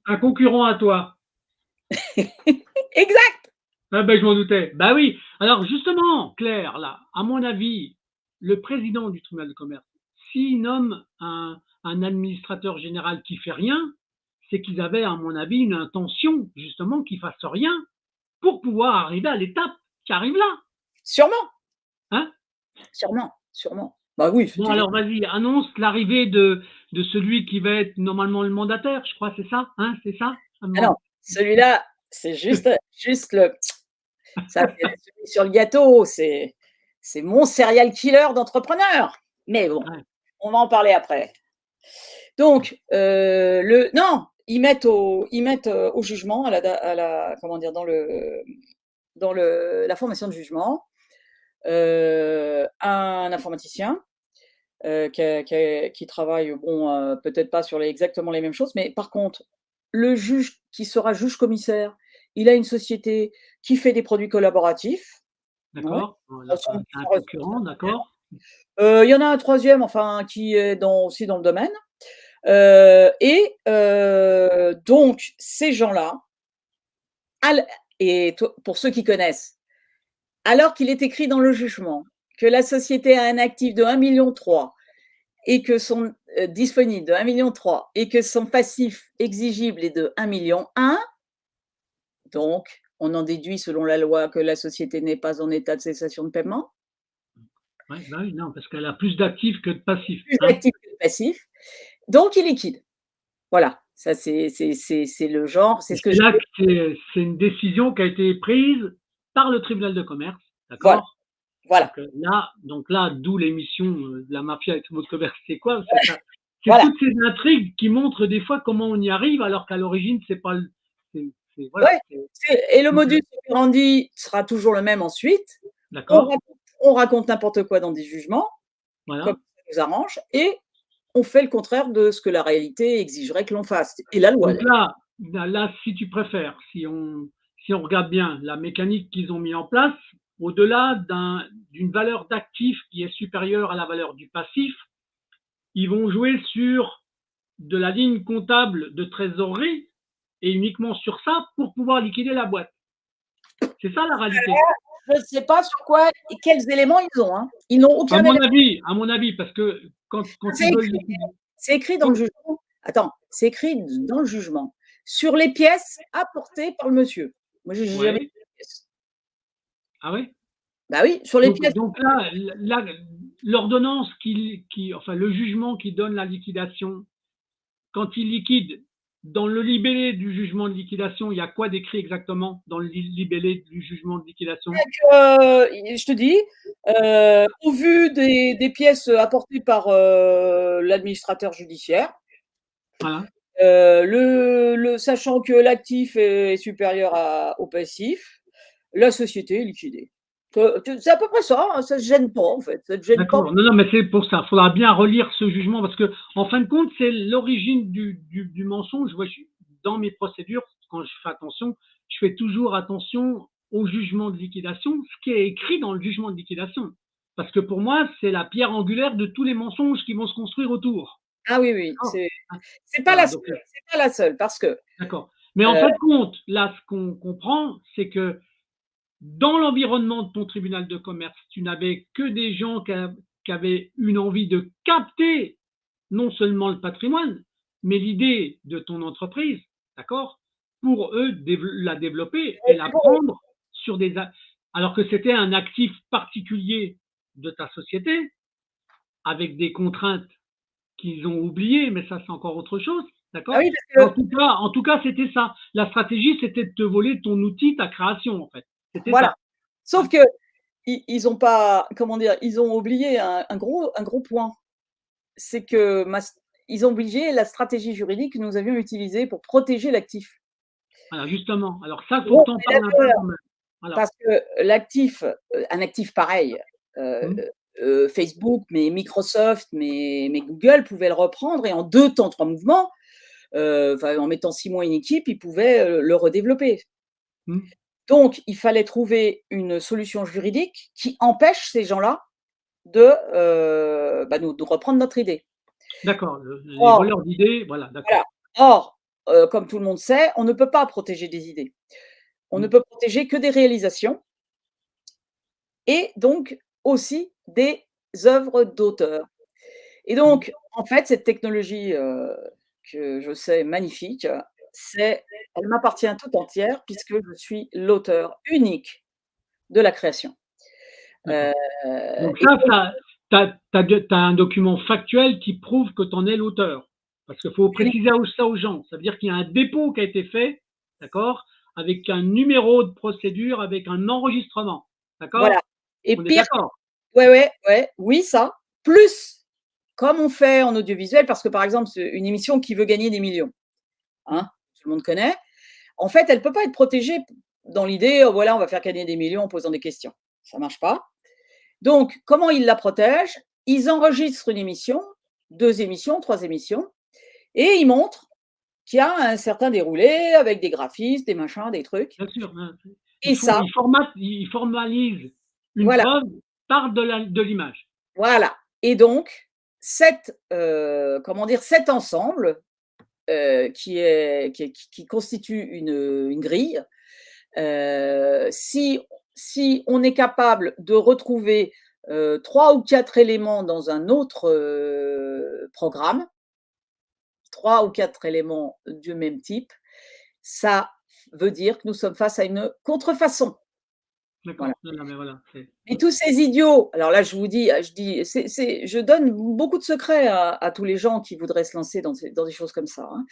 Un concurrent à toi. Exact. Ah ben, je m'en doutais. Bah oui. Alors justement, Claire, là, à mon avis, le président du tribunal de commerce, s'il nomme un administrateur général qui fait rien, c'est qu'ils avaient, à mon avis, une intention, justement, qu'il fasse rien pour pouvoir arriver à l'étape qui arrive là. Sûrement. Hein? Sûrement, sûrement. Bah oui, Bon, c'était les alors vas-y, annonce l'arrivée de celui qui va être normalement le mandataire, je crois, c'est ça? Hein, c'est ça? ah non, celui-là, c'est juste le ça, c'est la cerise sur le gâteau, c'est mon serial killer d'entrepreneur. Mais bon, Ouais, on va en parler après. Donc, le non, ils mettent au jugement, comment dire? Dans la formation de jugement, un informaticien, qui travaille, bon, peut-être pas sur exactement les mêmes choses, mais par contre, le juge qui sera juge commissaire, il a une société qui fait des produits collaboratifs. Ouais, d'accord. ça Voilà, ressemble c'est un ça ressemble concurrent, d'accord. il y en a un troisième, enfin, qui est aussi dans le domaine. Donc ces gens-là, al et toi pour ceux qui connaissent, alors qu'il est écrit dans le jugement que la société a un actif de 1,3 million et que son disponible de 1,3 million et que son passif exigible est de 1,1 million, donc on en déduit selon la loi que la société n'est pas en état de cessation de paiement, Ouais, bah oui, non, parce qu'elle a plus d'actifs que de passifs, plus hein. d'actifs que de passifs, donc il liquide. Voilà, ça c'est le genre, c'est Et ce que c'est j'ai là que c'est une décision qui a été prise par le tribunal de commerce, voilà, d'accord? voilà, Donc là, d'où l'émission de la mafia avec le mot de commerce, c'est quoi? C'est voilà. toutes ces intrigues qui montrent des fois comment on y arrive, alors qu'à l'origine, c'est pas le, voilà, Ouais, et le modus operandi sera toujours le même ensuite. On d'accord? raconte on raconte n'importe quoi dans des jugements, comme Voilà. ça nous arrange et on fait le contraire de ce que la réalité exigerait que l'on fasse et la loi Donc d'ailleurs. là, si tu préfères, si on regarde bien la mécanique qu'ils ont mis en place, au-delà d'une valeur d'actif qui est supérieure à la valeur du passif, ils vont jouer sur de la ligne comptable de trésorerie et uniquement sur ça pour pouvoir liquider la boîte. C'est ça la réalité. Je ne sais pas sur quoi et quels éléments ils ont, hein. Ils n'ont aucun élément. À mon avis, parce que quand C'est ils veulent écrit liquider. c'est écrit dans le quand- jugement. Attends, c'est écrit dans le jugement sur les pièces apportées par le monsieur. Moi, j'ai jamais ouais, vu de pièces. ah ouais. Bah oui, sur les pièces. Donc là, l'ordonnance enfin le jugement qui donne la liquidation, quand il liquide, dans le libellé du jugement de liquidation, il y a quoi décrit exactement dans le libellé du jugement de liquidation? Je te dis, au vu des pièces apportées par l'administrateur judiciaire, Voilà. sachant que l'actif est supérieur au passif, la société est liquidée. C'est à peu près ça, hein, ça ne gêne pas en fait, ça ne gêne pas. D'accord. Non, non, mais c'est pour ça. Il faudra bien relire ce jugement parce que, en fin de compte, c'est l'origine du mensonge. Moi, dans mes procédures, quand je fais attention, je fais toujours attention au jugement de liquidation, ce qui est écrit dans le jugement de liquidation. Parce que pour moi, c'est la pierre angulaire de tous les mensonges qui vont se construire autour. Ah oui, oui, D'accord. c'est pas la Voilà. seule, c'est pas la seule parce que D'accord. Mais en euh, fin de compte, là, ce qu'on comprend, c'est que dans l'environnement de ton tribunal de commerce, tu n'avais que des gens qui avaient une envie de capter non seulement le patrimoine, mais l'idée de ton entreprise, d'accord, pour eux la développer et la prendre sur des, alors que c'était un actif particulier de ta société, avec des contraintes qu'ils ont oubliées, mais ça c'est encore autre chose, ah d'accord. oui, parce que En tout cas, c'était ça. La stratégie, c'était de te voler ton outil, ta création, en fait. C'était voilà. ça. Sauf Hein. que ils ont pas, comment dire, ils ont oublié un gros point. C'est que ils ont oublié la stratégie juridique que nous avions utilisée pour protéger l'actif. Voilà, justement. Alors ça, il faut Bon, que tu en on est parles un peu d'accord, quand même. Voilà. parce que un actif pareil, Mmh. Facebook, mais Microsoft, mais Google pouvaient le reprendre et en 2 temps, 3 mouvements, enfin en mettant 6 mois une équipe, ils pouvaient, le redévelopper. Mmh. Donc il fallait trouver une solution juridique qui empêche ces gens-là de, de reprendre notre idée. D'accord, les Or voleurs d'idées, voilà, voilà, d'accord. or, comme tout le monde sait, on ne peut pas protéger des idées. On ne Mmh. peut protéger que des réalisations et donc aussi des œuvres d'auteur. Et Mmh. donc, en fait, cette technologie, que je sais magnifique, elle m'appartient tout entière puisque je suis l'auteur unique de la création. D'accord. Donc Et tu as un document factuel qui prouve que tu en es l'auteur. Parce qu'il faut préciser ça aux gens. Ça veut dire qu'il y a un dépôt qui a été fait, d'accord, avec un numéro de procédure, avec un enregistrement. voilà. D'accord? Et On est pire, d'accord? ouais, ouais, ouais, oui, ça. Plus, comme on fait en audiovisuel, parce que par exemple, une émission qui veut gagner des millions, hein, tout le monde connaît. En fait, elle ne peut pas être protégée dans l'idée, oh, voilà, on va faire gagner des millions en posant des questions. Ça ne marche pas. Donc, comment ils la protègent? Ils enregistrent une émission, 2 émissions, 3 émissions, et ils montrent qu'il y a un certain déroulé avec des graphismes, des machins, des trucs. Bien sûr, hein. Et ça, Ils formalisent une voilà, preuve par de l'image. voilà. Et donc, comment dire, cet ensemble qui constitue une grille, si on est capable de retrouver 3 ou 4 éléments dans un autre programme, 3 ou 4 éléments du même type, ça veut dire que nous sommes face à une contrefaçon. Voilà. D'accord. Non, non, mais voilà, Et tous ces idiots, alors là, je vous dis, je dis, je donne beaucoup de secrets à tous les gens qui voudraient se lancer dans des choses comme ça, hein.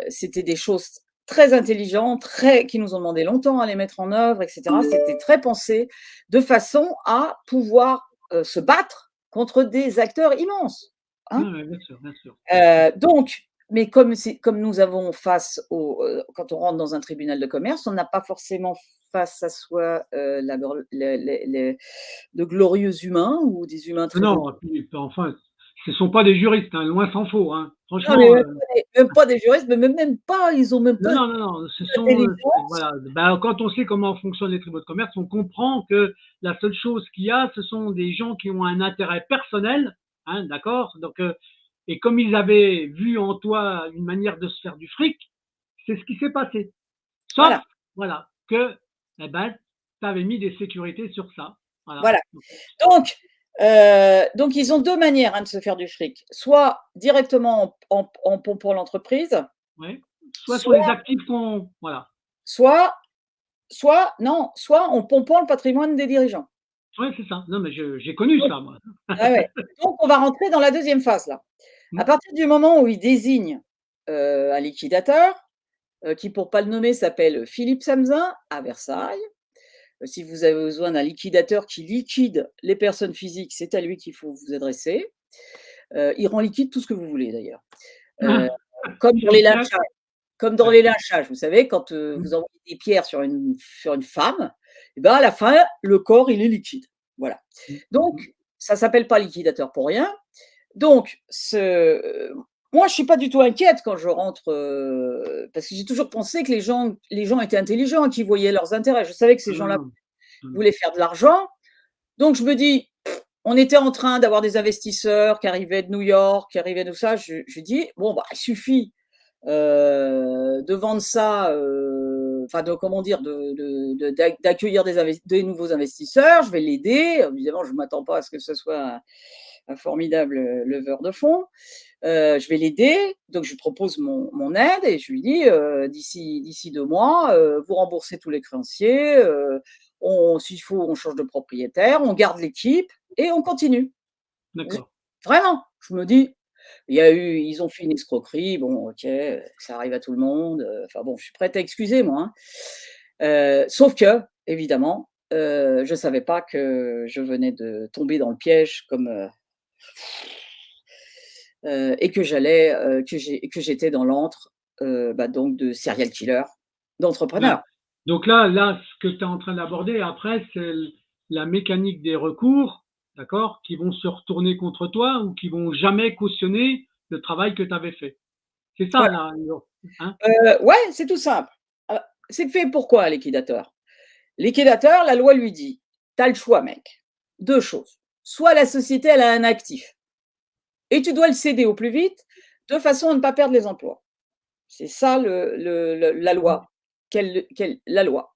C'était des choses très intelligentes, qui nous ont demandé longtemps à les mettre en œuvre, etc. C'était très pensé de façon à pouvoir se battre contre des acteurs immenses, hein. ouais, bien sûr, bien sûr. Donc, mais comme nous avons quand on rentre dans un tribunal de commerce, on n'a pas forcément face à soi de glorieux humains ou des humains très Non, puis enfin, ce ne sont pas des juristes, hein, loin s'en faut, hein. non, mais Franchement, même pas des juristes, mais même pas, ils ont même non, pas non, non, non, ce sont, d'intelligence. voilà, ben, quand on sait comment fonctionnent les tribunaux de commerce, on comprend que la seule chose qu'il y a, ce sont des gens qui ont un intérêt personnel, hein, d'accord? Donc, et comme ils avaient vu en toi une manière de se faire du fric, c'est ce qui s'est passé. Sauf, Voilà, voilà, que, eh ben, tu avais mis des sécurités sur ça. Voilà. voilà. Donc, donc ils ont 2 manières, hein, de se faire du fric. Soit directement en pompant l'entreprise, Ouais. Soit sur les soit actifs qu'on, voilà. soit non, soit en pompant le patrimoine des dirigeants. Ouais, c'est ça. Non, mais j'ai connu Donc ça, moi. ouais, ouais. Donc on va rentrer dans la deuxième phase là. À Mmh. partir du moment où ils désignent, un liquidateur, qui pour pas le nommer s'appelle Philippe Samzin à Versailles. Si vous avez besoin d'un liquidateur qui liquide les personnes physiques, c'est à lui qu'il faut vous adresser. Il rend liquide tout ce que vous voulez d'ailleurs. Heu, comme dans les Efficace. lynchages comme dans Ouais. les lynchages, vous savez quand, Mmh. vous envoyez des pierres sur une femme, et ben à la fin, le corps il est liquide. Voilà. Mmh. Donc Mmh. ça s'appelle pas liquidateur pour rien. Donc moi je suis pas du tout inquiète quand je rentre, parce que j'ai toujours pensé que les gens étaient intelligents, qu'ils voyaient leurs intérêts. Je savais que ces Ah non, gens-là non. Non, non. voulaient faire de l'argent. Donc je me dis, on était en train d'avoir des investisseurs qui arrivaient de New York, qui arrivaient de ça. Je dis, bon, bah, il suffit de vendre ça, enfin, comment dire, d'accueillir des nouveaux investisseurs. Je vais l'aider. Évidemment, je ne m'attends pas à ce que ce soit un formidable leveur de fonds. Je vais l'aider. Donc, je lui propose mon aide et je lui dis, d'ici 2 mois, vous remboursez tous les créanciers. S'il faut, on change de propriétaire, on garde l'équipe et on continue. D'accord. Vraiment, je me dis, ils ont fait une escroquerie, bon, OK, ça arrive à tout le monde, enfin bon, je suis prête à excuser moi, hein. Sauf que, évidemment, je savais pas que je venais de tomber dans le piège et que j'étais dans l'antre, bah, donc de serial killer, Ben, d'entrepreneur. donc là, ce que tu es en train d'aborder après, c'est la mécanique des recours, d'accord, qui vont se retourner contre toi ou qui vont jamais cautionner le travail que tu avais fait. C'est ça, Voilà, là, hein? ouais, c'est tout simple. C'est fait pourquoi un liquidateur? Liquidateur, la loi lui dit: «Tu as le choix mec, 2 choses. Soit la société, elle a un actif et tu dois le céder au plus vite, de façon à ne pas perdre les emplois». C'est ça la Mmh. loi. La loi.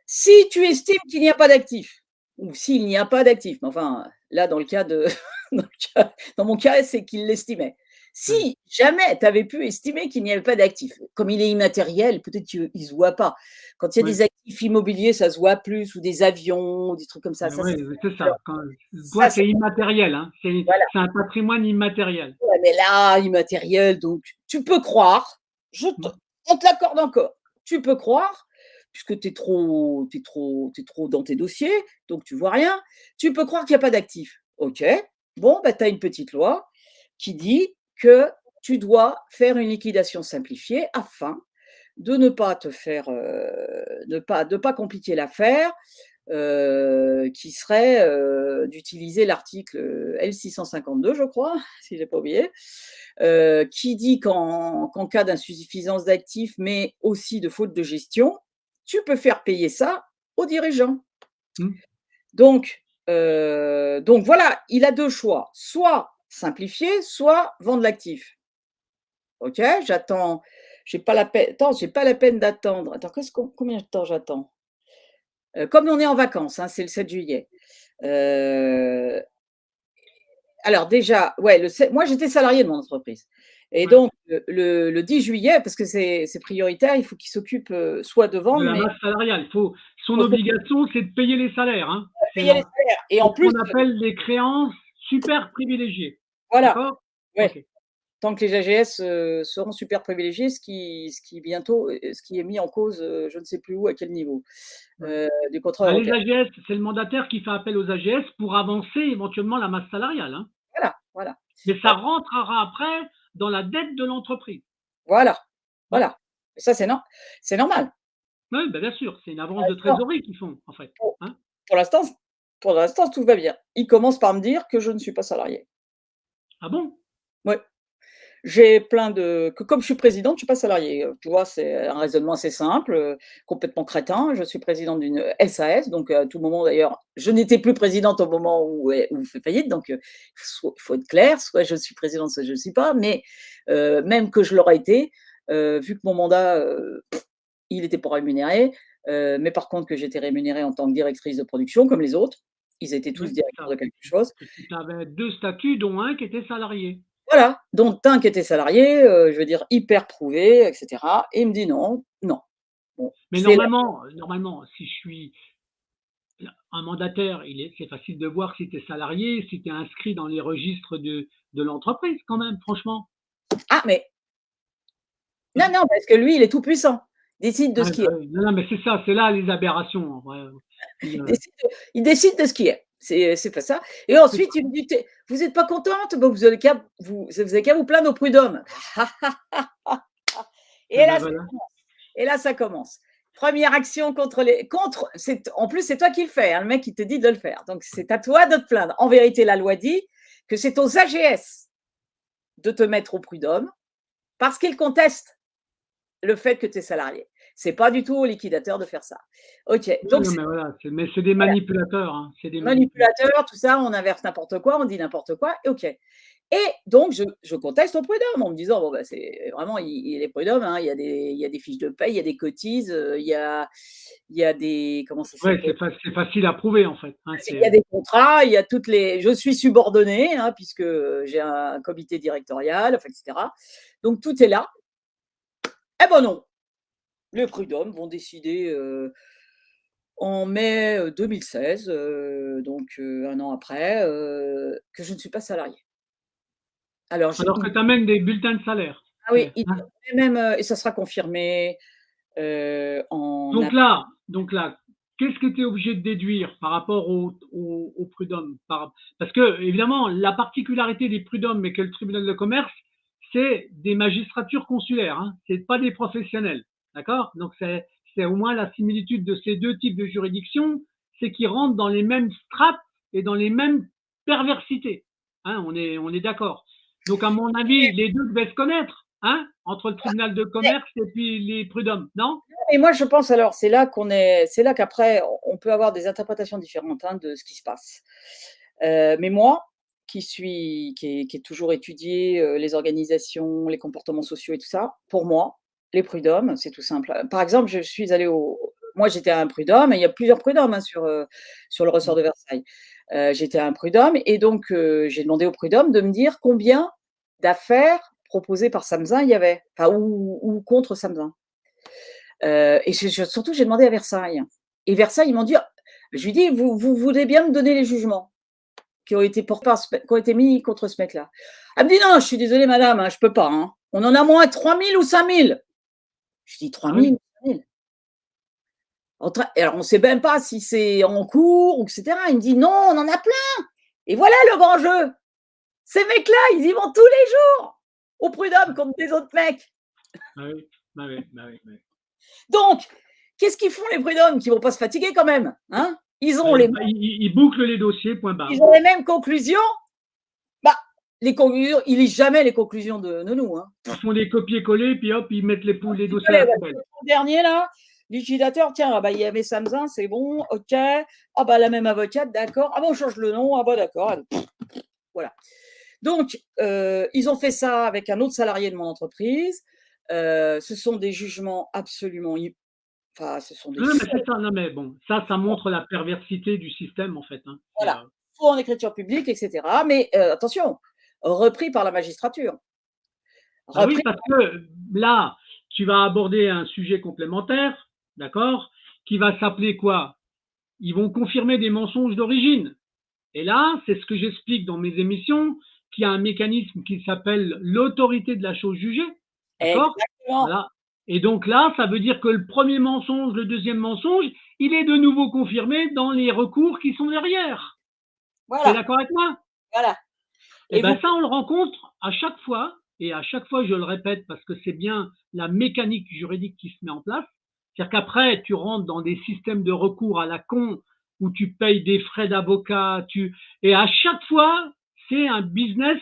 Si tu estimes qu'il n'y a pas d'actif, ou s'il n'y a pas d'actif, mais enfin, là, dans le cas de dans mon cas, c'est qu'il l'estimait. Si jamais tu avais pu estimer qu'il n'y avait pas d'actifs, comme il est immatériel, peut-être qu'il ne se voit pas. Quand il y a Oui, des actifs immobiliers, ça se voit plus, ou des avions, ou des trucs comme ça. Ça, oui, c'est alors, ça. Toi, ça, c'est immatériel, hein. voilà. C'est un patrimoine immatériel. Ouais, mais là, immatériel, donc tu peux croire, on te l'accorde encore, tu peux croire, puisque t'es trop dans tes dossiers, donc tu vois rien, tu peux croire qu'il n'y a pas d'actifs. Ok, bon, bah, tu as une petite loi qui dit que tu dois faire une liquidation simplifiée afin de ne pas te faire, de pas compliquer l'affaire, qui serait d'utiliser l'article L652, je crois, si j'ai pas oublié, qui dit qu'en cas d'insuffisance d'actifs, mais aussi de faute de gestion, tu peux faire payer ça aux dirigeants. Hmm. Donc voilà, il a deux choix, soit simplifier, soit vendre l'actif. Ok, j'attends, j'ai pas la peine, attends, j'ai pas la peine d'attendre. Attends, combien de temps j'attends? Comme on est en vacances, hein, c'est le 7 juillet. Euh, alors déjà, ouais, moi j'étais salarié de mon entreprise. Et Ouais. donc le 10 juillet, parce que c'est prioritaire, il faut qu'il s'occupe soit de De vendre, la mais masse salariale. Son il faut obligation, c'est de payer les salaires, hein. payer les salaires. Et C'est en ce plus, qu'on appelle les créances super privilégiées. voilà, D'accord? ouais, Ok. tant que les AGS seront super privilégiés, ce qui est mis en cause, je ne sais plus où, à quel niveau, Ouais. du contrat Bah, les européen. AGS, c'est le mandataire qui fait appel aux AGS pour avancer éventuellement la masse salariale, hein. Voilà, voilà, Mais ça rentrera après dans la dette de l'entreprise. voilà, Ouais. voilà. Et ça, c'est normal. Oui, bah, bien sûr, c'est une avance de Non, trésorerie qu'ils font, en fait. pour, Hein. pour l'instant, pour l'instant, tout va bien. Il commence par me dire que je ne suis pas salarié. Ah bon? Ouais. J'ai plein de que comme je suis présidente, je suis pas salariée, tu vois? C'est un raisonnement assez simple, complètement crétin. Je suis présidente d'une SAS, donc à tout moment d'ailleurs, je n'étais plus présidente au moment où fait faillite, donc faut être clair, soit je suis présidente, soit je ne le suis pas, mais même que je l'aurais été, vu que mon mandat, il était pas rémunéré, mais par contre que j'étais rémunérée en tant que directrice de production comme les autres. Ils étaient Oui, tous c'est directeurs ça. de quelque chose. Tu avais 2 statuts, dont un qui était salarié. Voilà, dont un qui était salarié, je veux dire hyper prouvé et cetera, et il me dit: «Non, non». Bon, Mais c'est la normalement, si je suis un mandataire, c'est facile de voir si tu es salarié, si tu es inscrit dans les registres de l'entreprise quand même, franchement. ah mais non, Hein. non, parce que lui, il est tout puissant. Il décide de Ouais, ce qui bah, est. oui. Non, non, mais c'est ça, c'est là les aberrations en vrai. Il, Il décide il décide de ce qui est. C'est pas ça, et c'est ensuite ça. il me dit: «Vous êtes pas contente? Bah, vous avez qu'à vous plaindre au prud'homme». Et Et là, ben ça voilà. commence, et là, ça commence. Première action contre c'est en plus, c'est toi qui le fais, hein, le mec, il te dit de le faire. Donc c'est à toi de te plaindre. En vérité, la loi dit que c'est aux AGS de te mettre au prud'homme parce qu'ils contestent le fait que tu es salarié. C'est pas du tout au liquidateur de faire ça. OK, Non, donc non, c'est mais voilà, c'est des manipulateurs, hein, c'est des manipulateurs. manipulateur, tout ça, on inverse n'importe quoi, on dit n'importe quoi, et OK. Et donc je conteste au prud'homme en me disant: «Bon, bah, c'est vraiment, il est prud'homme, hein, il y a des fiches de paie, il y a des cotises, il y a des comment ça Ouais, s'appelle? c'est facile à prouver en fait, hein, Il y a des contrats, il y a toutes les je suis subordonnée, hein, puisque j'ai un comité directorial, enfin et cetera. Donc tout est là. Eh ben non, les prud'hommes vont décider, en mai 2016, donc 1 an après, que je ne suis pas salariée. Alors alors que il tu amènes des bulletins de salaire. ah oui, C'est il hein. même, et ça sera confirmé, en Donc ap là donc là, qu'est-ce que tu es obligé de déduire par rapport au prud'homme? Parce que évidemment, la particularité des prud'hommes et que le tribunal de commerce, c'est des magistratures consulaires, hein, c'est pas des professionnels, d'accord? Donc c'est au moins la similitude de ces 2 types de juridictions, c'est qu'ils rentrent dans les mêmes strates et dans les mêmes perversités, hein, on est d'accord. Donc à mon avis, les 2 devaient se connaître, hein, entre le tribunal de commerce et puis les prud'hommes, non? et moi je pense, alors c'est là qu'après on peut avoir des interprétations différentes, hein, de ce qui se passe. Mais moi, qui ai toujours étudié, les organisations, les comportements sociaux et tout ça, pour moi, les prud'hommes, c'est tout simple. Par exemple, je suis allée au moi j'étais à un prud'homme, et il y a plusieurs prud'hommes, hein, sur le ressort Mmh. de Versailles. J'étais à un prud'homme, et donc j'ai demandé au prud'homme de me dire combien d'affaires proposées par Samsung, il y avait, enfin, ou contre Samsung. Et surtout, j'ai demandé à Versailles. Et Versailles, ils m'ont dit, je lui dis, vous voulez bien me donner les jugements qui ont été qui ont été mis contre ce mec-là. Elle me dit, non, je suis désolée, madame, hein, je peux pas. Hein. On en a moins 3000 ou 5000. Je dis, Ah 3000 oui, ou 5000. Alors, on ne sait même pas si c'est en cours, etc. Il me dit, non, on en a plein. Et voilà le grand jeu. Ces mecs-là, ils y vont tous les jours au prud'homme contre des autres mecs. bah oui, bah oui, bah oui, bah oui. Donc, qu'est-ce qu'ils font les prud'hommes qui ne vont pas se fatiguer quand même, hein? Ils ont Ils bouclent les dossiers, point barre. ils ont les mêmes conclusions. Bah, les conclusions, ils lisent jamais les conclusions de nous. Hein. Ils font des copier-coller, puis hop, ils mettent les dossiers à Allez, la ouais, poubelle. le dernier là, liquidateur, tiens, ah bah, il y avait Samsung, c'est bon, ok. Ah bah la même avocate, d'accord. Ah bon, on change le nom, ah bah d'accord. Voilà. Donc, ils ont fait ça avec un autre salarié de mon entreprise. Ce sont des jugements absolument. Enfin, ce sont des Non, mais faux, c'est ça, non, mais bon, ça montre la perversité du système, en fait. Hein. voilà, faux en écriture publique, etc. Mais attention, repris par la magistrature. Bah oui, Repris. parce que là, tu vas aborder un sujet complémentaire, d'accord, qui va s'appeler quoi? Ils vont confirmer des mensonges d'origine. Et là, c'est ce que j'explique dans mes émissions, qu'il y a un mécanisme qui s'appelle l'autorité de la chose jugée, d'accord? Exactement. Voilà. Et donc là, ça veut dire que le premier mensonge, le deuxième mensonge, il est de nouveau confirmé dans les recours qui sont derrière. Tu es Voilà. d'accord avec moi? Voilà. Eh Et bien, vous. ça, on le rencontre à chaque fois, et à chaque fois, je le répète, parce que c'est bien la mécanique juridique qui se met en place. C'est-à-dire qu'après, tu rentres dans des systèmes de recours à la con, où tu payes des frais d'avocat, et à chaque fois, c'est un business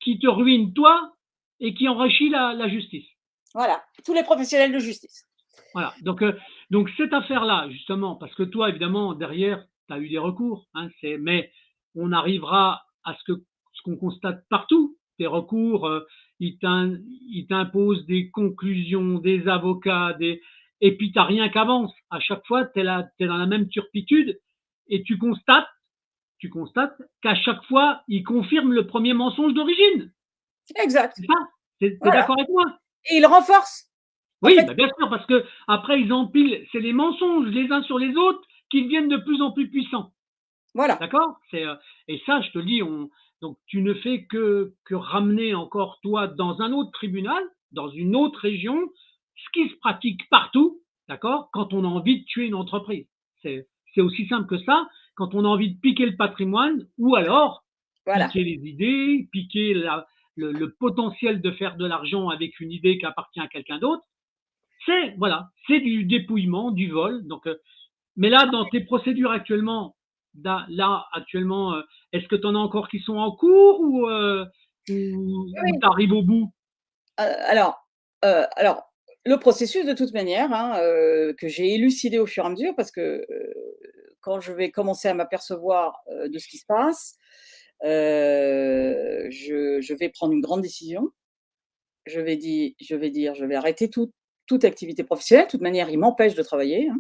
qui te ruine toi et qui enrichit la justice. Voilà. Tous les professionnels de justice. Voilà. Donc cette affaire-là, justement, parce que toi, évidemment, derrière, tu as eu des recours, hein, mais on arrivera à ce qu'on constate partout. Tes recours, ils t'imposent des conclusions, des avocats, et puis tu n'as rien qu'avance. À chaque fois, tu es dans la même turpitude et tu constates qu'à chaque fois, ils confirment le premier mensonge d'origine. Exact. C'est ça? Tu es Voilà. d'accord avec moi? Et ils renforcent. En Oui, fait, bah bien sûr, parce que après ils empilent, c'est les mensonges les uns sur les autres qui deviennent de plus en plus puissants. voilà. D'accord? Et ça, je te le dis, donc tu ne fais que ramener encore toi dans un autre tribunal, dans une autre région, ce qui se pratique partout, d'accord? Quand on a envie de tuer une entreprise. C'est aussi simple que ça, quand on a envie de piquer le patrimoine, ou alors Voilà. piquer les idées, piquer le potentiel de faire de l'argent avec une idée qui appartient à quelqu'un d'autre. C'est du dépouillement, du vol. Donc, mais là, dans tes procédures actuellement, actuellement, est-ce que tu en as encore qui sont en cours ou Oui. tu arrives au bout? Alors, alors, le processus de toute manière, hein, que j'ai élucidé au fur et à mesure parce que, quand je vais commencer à m'apercevoir, de ce qui se passe, je vais prendre une grande décision. Je vais arrêter toute activité professionnelle. De toute manière, ils m'empêchent de travailler, hein.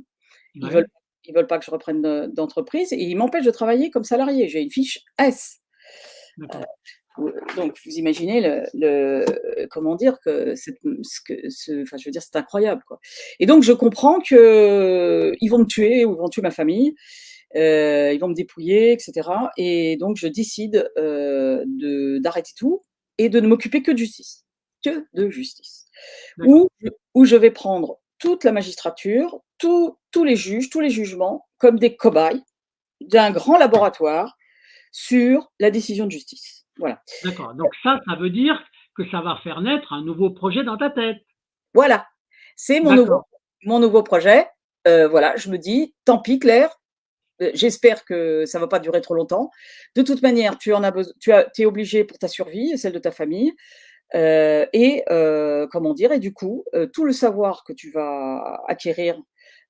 Ils veulent Ouais, ils veulent pas que je reprenne d'entreprise et ils m'empêchent de travailler comme salarié. J'ai une fiche S. d'accord. Donc vous imaginez comment dire que enfin je veux dire, c'est incroyable, quoi. Et donc je comprends qu'ils vont me tuer ou ils vont tuer ma famille, ils vont me dépouiller et cetera et donc je décide, d'arrêter tout et de ne m'occuper que de justice, que de justice. D'accord. Où je vais prendre toute la magistrature, tous les juges, tous les jugements comme des cobayes d'un grand laboratoire sur la décision de justice. Voilà. D'accord. Donc ça veut dire que ça va faire naître un nouveau projet dans ta tête. Voilà, c'est D'accord. mon nouveau projet. Voilà, je me dis: «Tant pis Claire, j'espère que ça va pas durer trop longtemps. De toute manière, tu es obligée pour ta survie et celle de ta famille, comment dire? Et du coup, tout le savoir que tu vas acquérir,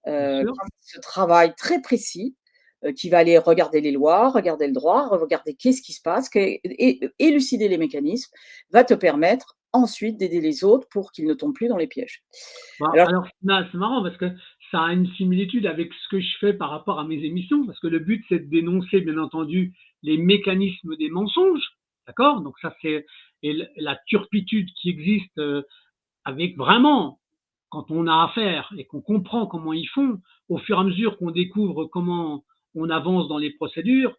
Bien sûr. grâce à ce travail très précis, qui va aller regarder les lois, regarder le droit, regarder qu'est-ce qui se passe, et élucider les mécanismes, va te permettre ensuite d'aider les autres pour qu'ils ne tombent plus dans les pièges». Bon, Alors alors, c'est marrant parce que ça a une similitude avec ce que je fais par rapport à mes émissions, parce que le but, c'est de dénoncer, bien entendu, les mécanismes des mensonges. D'accord? Donc ça, c'est. et la turpitude qui existe avec vraiment, quand on a affaire et qu'on comprend comment ils font, au fur et à mesure qu'on découvre comment on avance dans les procédures,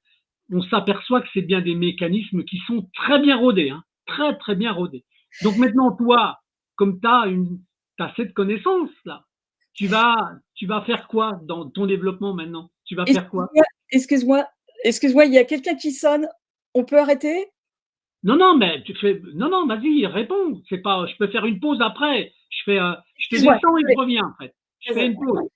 on s'aperçoit que c'est bien des mécanismes qui sont très bien rodés, hein, très très bien rodés. Donc maintenant, toi, comme tu as cette connaissance-là, tu vas faire quoi dans ton développement maintenant? Tu vas faire quoi? Excuse-moi, excuse-moi, il y a quelqu'un qui sonne. On peut arrêter? Non, non, mais tu fais. Non, non, vas-y, réponds. C'est pas. Je peux faire une pause après. Je te Excuse-moi. descends et je reviens après. Je fais une pause.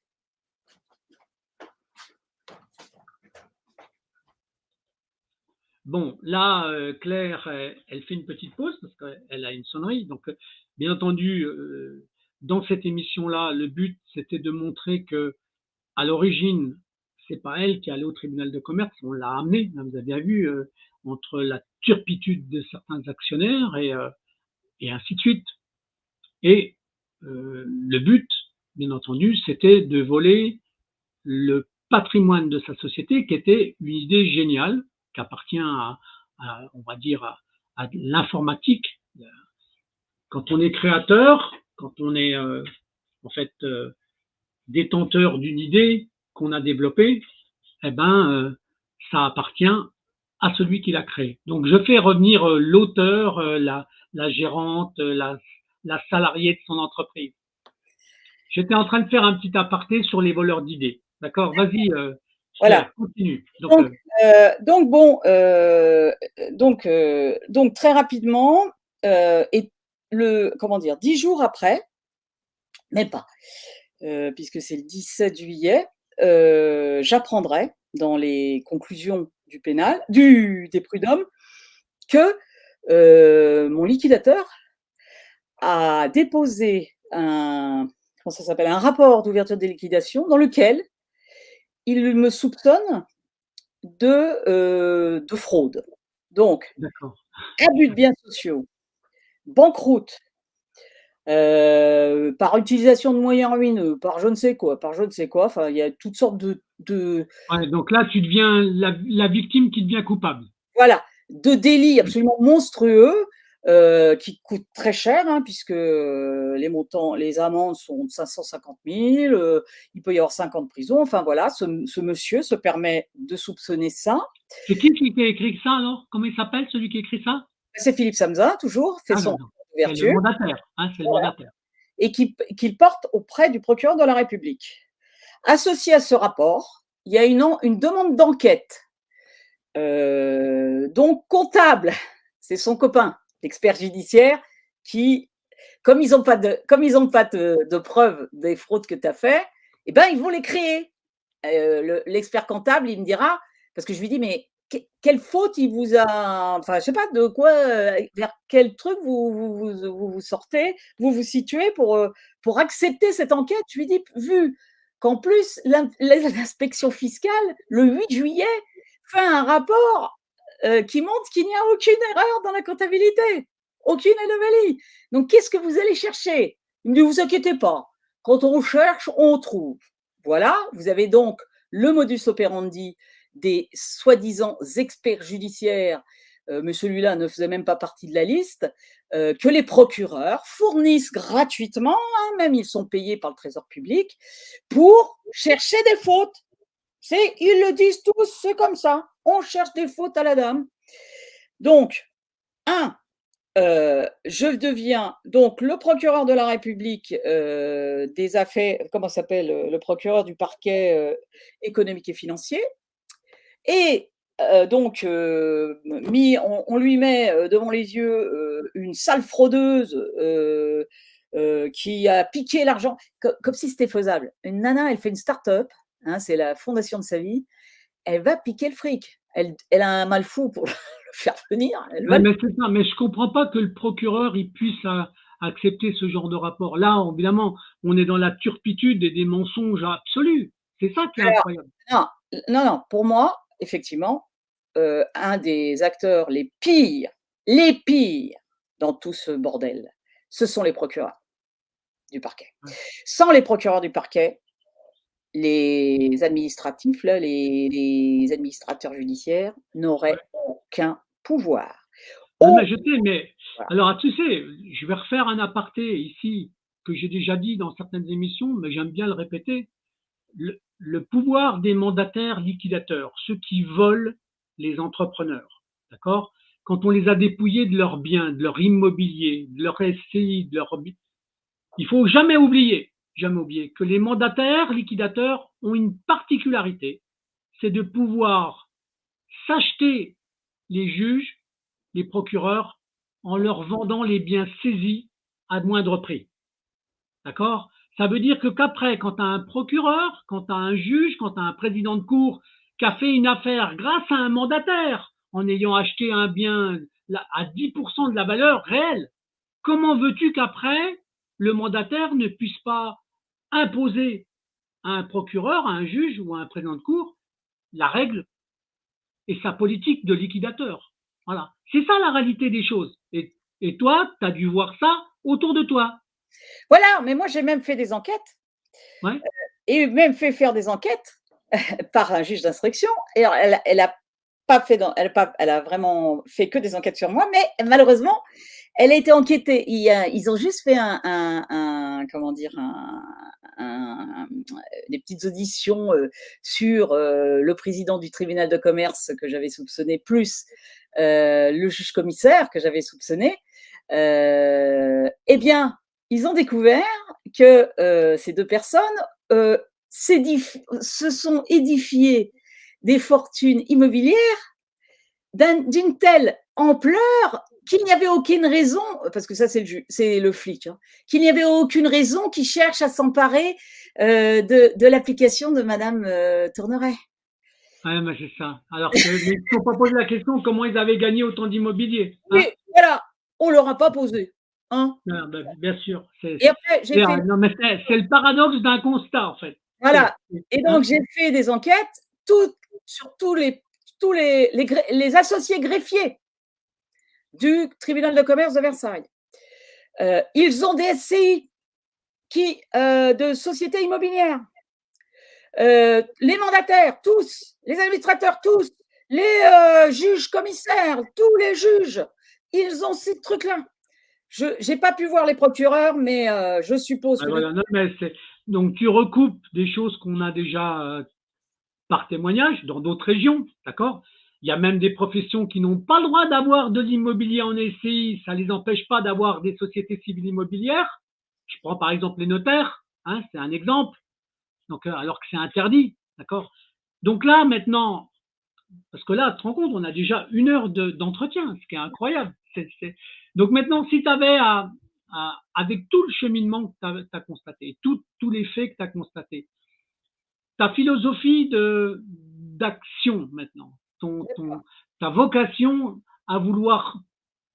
Bon, là, Claire, elle fait une petite pause parce qu'elle a une sonnerie. Donc, bien entendu, dans cette émission-là, le but, c'était de montrer que, à l'origine, c'est pas elle qui est allée au tribunal de commerce, on l'a amenée. Vous avez bien vu, entre la turpitude de certains actionnaires et ainsi de suite. Et le but, bien entendu, c'était de voler le patrimoine de sa société, qui était une idée géniale, qui appartient on va dire, à l'informatique. Quand on est créateur, quand on est en fait détenteur d'une idée qu'on a développée, eh ben, ça appartient à celui qui l'a créée. Donc, je fais revenir l'auteur, la gérante, la salariée de son entreprise. J'étais en train de faire un petit aparté sur les voleurs d'idées. D'accord? Vas-y, Voilà. Claire, continue. Donc bon, donc très rapidement, et comment dire, 10 jours après, même pas, puisque c'est le 17 juillet, j'apprendrai dans les conclusions du pénal, des prud'hommes, que mon liquidateur a déposé comment ça s'appelle, un rapport d'ouverture des liquidations dans lequel il me soupçonne de fraude. Donc, abus de biens sociaux, banqueroute, par utilisation de moyens ruineux, par je ne sais quoi, enfin, il y a toutes sortes de Ouais, donc là, tu deviens la victime qui devient coupable. Voilà, de délits absolument monstrueux, qui coûtent très cher, hein, puisque les amendes sont de 550 000, il peut y avoir 5 ans de prison. Enfin voilà, ce monsieur se permet de soupçonner ça. C'est qui a écrit ça alors? Comment il s'appelle celui qui a écrit ça? C'est Philippe Samsa, toujours, fait Ah son non, non. C'est le ouverture. mandataire. Hein, c'est le Voilà. mandataire. Et qu'il porte auprès du procureur de la République. Associé à ce rapport, il y a une demande d'enquête. Donc comptable, c'est son copain, l'expert judiciaire, qui, comme ils n'ont pas de preuves des fraudes que tu as fait, eh ben ils vont les créer. L'expert comptable, il me dira, parce que je lui dis, mais quelle faute il vous a, enfin je sais pas de quoi, vers quel truc vous sortez, vous vous situez pour accepter cette enquête. Je lui dis, vu qu'en plus l'inspection fiscale, le 8 juillet, fait un rapport qui montre qu'il n'y a aucune erreur dans la comptabilité, aucune anomalie. Donc, qu'est-ce que vous allez chercher? Ne vous inquiétez pas, quand on cherche, on trouve. Voilà, vous avez donc le modus operandi des soi-disant experts judiciaires, mais celui-là ne faisait même pas partie de la liste, que les procureurs fournissent gratuitement, hein, même ils sont payés par le Trésor public, pour chercher des fautes. Ils le disent tous, c'est comme ça. On cherche des fautes à la dame. Donc, je deviens donc le procureur de la République des affaires, comment s'appelle, le procureur du parquet économique et financier. Et donc, on lui met devant les yeux une sale fraudeuse qui a piqué l'argent, comme si c'était faisable. Une nana, elle fait une start-up, hein, c'est la fondation de sa vie, elle va piquer le fric. Elle a un mal fou pour le faire venir. Ouais, mais c'est ça, mais je comprends pas que le procureur il puisse accepter ce genre de rapport. Là, évidemment, on est dans la turpitude et des mensonges absolus. C'est ça qui est incroyable. Non, pour moi, effectivement, un des acteurs les pires dans tout ce bordel, ce sont les procureurs du parquet. Ouais. Sans les procureurs du parquet, les administratifs, là, les administrateurs judiciaires n'auraient aucun pouvoir. Non, Oh, mais je sais, mais voilà. alors, tu sais, je vais refaire un aparté ici que j'ai déjà dit dans certaines émissions, mais j'aime bien le répéter. Le pouvoir des mandataires liquidateurs, ceux qui volent les entrepreneurs, d'accord? Quand on les a dépouillés de leurs biens, de leur immobilier, de leur SCI, il faut jamais oublier que les mandataires liquidateurs ont une particularité, c'est de pouvoir s'acheter les juges, les procureurs, en leur vendant les biens saisis à moindre prix. D'accord? Ça veut dire que qu'après, quand tu as un procureur, quand tu as un juge, quand tu as un président de cour qui a fait une affaire grâce à un mandataire, en ayant acheté un bien à 10% de la valeur réelle, comment veux-tu qu'après, le mandataire ne puisse pas imposer à un procureur, à un juge ou à un président de cour la règle et sa politique de liquidateur? Voilà. C'est ça la réalité des choses. Et toi, tu as dû voir ça autour de toi. Voilà, mais moi j'ai même fait des enquêtes Ouais. et même fait faire des enquêtes par un juge d'instruction et alors elle a pas fait elle a vraiment fait que des enquêtes sur moi, mais malheureusement, elle a été enquêtée. Ils ont juste fait comment dire? Des petites auditions, sur, le président du tribunal de commerce que j'avais soupçonné, plus, le juge commissaire que j'avais soupçonné. Eh bien, ils ont découvert que, ces 2 personnes, heu, se sont édifiées des fortunes immobilières d'une telle ampleur qu'il n'y avait aucune raison, parce que ça c'est le flic, hein, qu'il n'y avait aucune raison qu'ils cherchent à s'emparer de l'application de Madame Tourneret. Ouais, mais c'est ça. Alors que, mais il ne faut pas poser la question comment ils avaient gagné autant d'immobilier. Hein? Mais voilà, on leur a pas posé, hein. Ah, ben, bien sûr. Et après j'ai fait Non, mais c'est le paradoxe d'un constat, en fait. voilà, et donc Hein? j'ai fait des enquêtes toutes sur les associés greffiers du tribunal de commerce de Versailles. Ils ont des SCI de sociétés immobilières. Les mandataires, tous, les administrateurs, tous, les juges commissaires, tous les juges, ils ont ces trucs-là. Je n'ai pas pu voir les procureurs, mais je suppose Ah, que de voilà, non, mais donc tu recoupes des choses qu'on a déjà par témoignage dans d'autres régions, d'accord? Il y a même des professions qui n'ont pas le droit d'avoir de l'immobilier en SCI, ça ne les empêche pas d'avoir des sociétés civiles immobilières. Je prends par exemple les notaires, hein, c'est un exemple, donc, alors que c'est interdit, d'accord? Donc là, maintenant, parce que là, tu te rends compte, on a déjà 1 heure d'entretien, ce qui est incroyable. Donc maintenant, si tu avais avec tout le cheminement que tu as constaté, tous les faits que tu as constatés, ta philosophie d'action maintenant, ta vocation à vouloir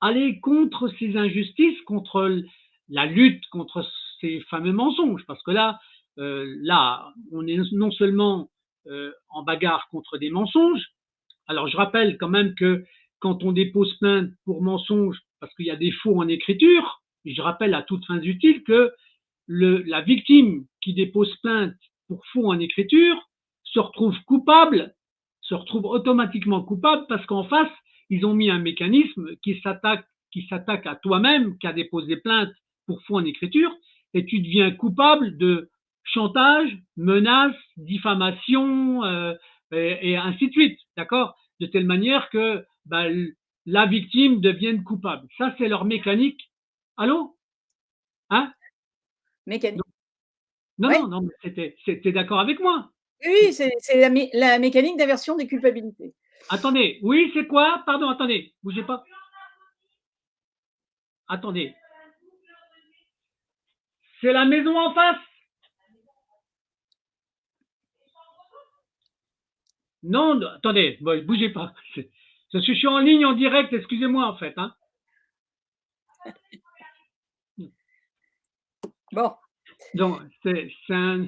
aller contre ces injustices, contre la lutte contre ces fameux mensonges, parce que là, on est non seulement en bagarre contre des mensonges. Alors, je rappelle quand même que quand on dépose plainte pour mensonge, parce qu'il y a des faux en écriture, et je rappelle à toutes fins utiles que la victime qui dépose plainte pour faux en écriture se retrouve coupable, se retrouve automatiquement coupable parce qu'en face, ils ont mis un mécanisme qui s'attaque à toi-même, qui a déposé plainte pour faux en écriture, et tu deviens coupable de chantage, menace, diffamation, et ainsi de suite, d'accord? De telle manière que bah, la victime devienne coupable. Ça, c'est leur mécanique. Allô? Hein? mécanique. Non, Ouais. non, non, mais t'es d'accord avec moi? Oui, c'est la mécanique d'inversion des culpabilités. Attendez, oui, c'est quoi? Pardon, attendez, bougez pas. Attendez. C'est la maison en face? Non, attendez, bougez pas. Parce que je suis en ligne en direct, excusez-moi en fait. Hein. Bon, Donc, c'est un.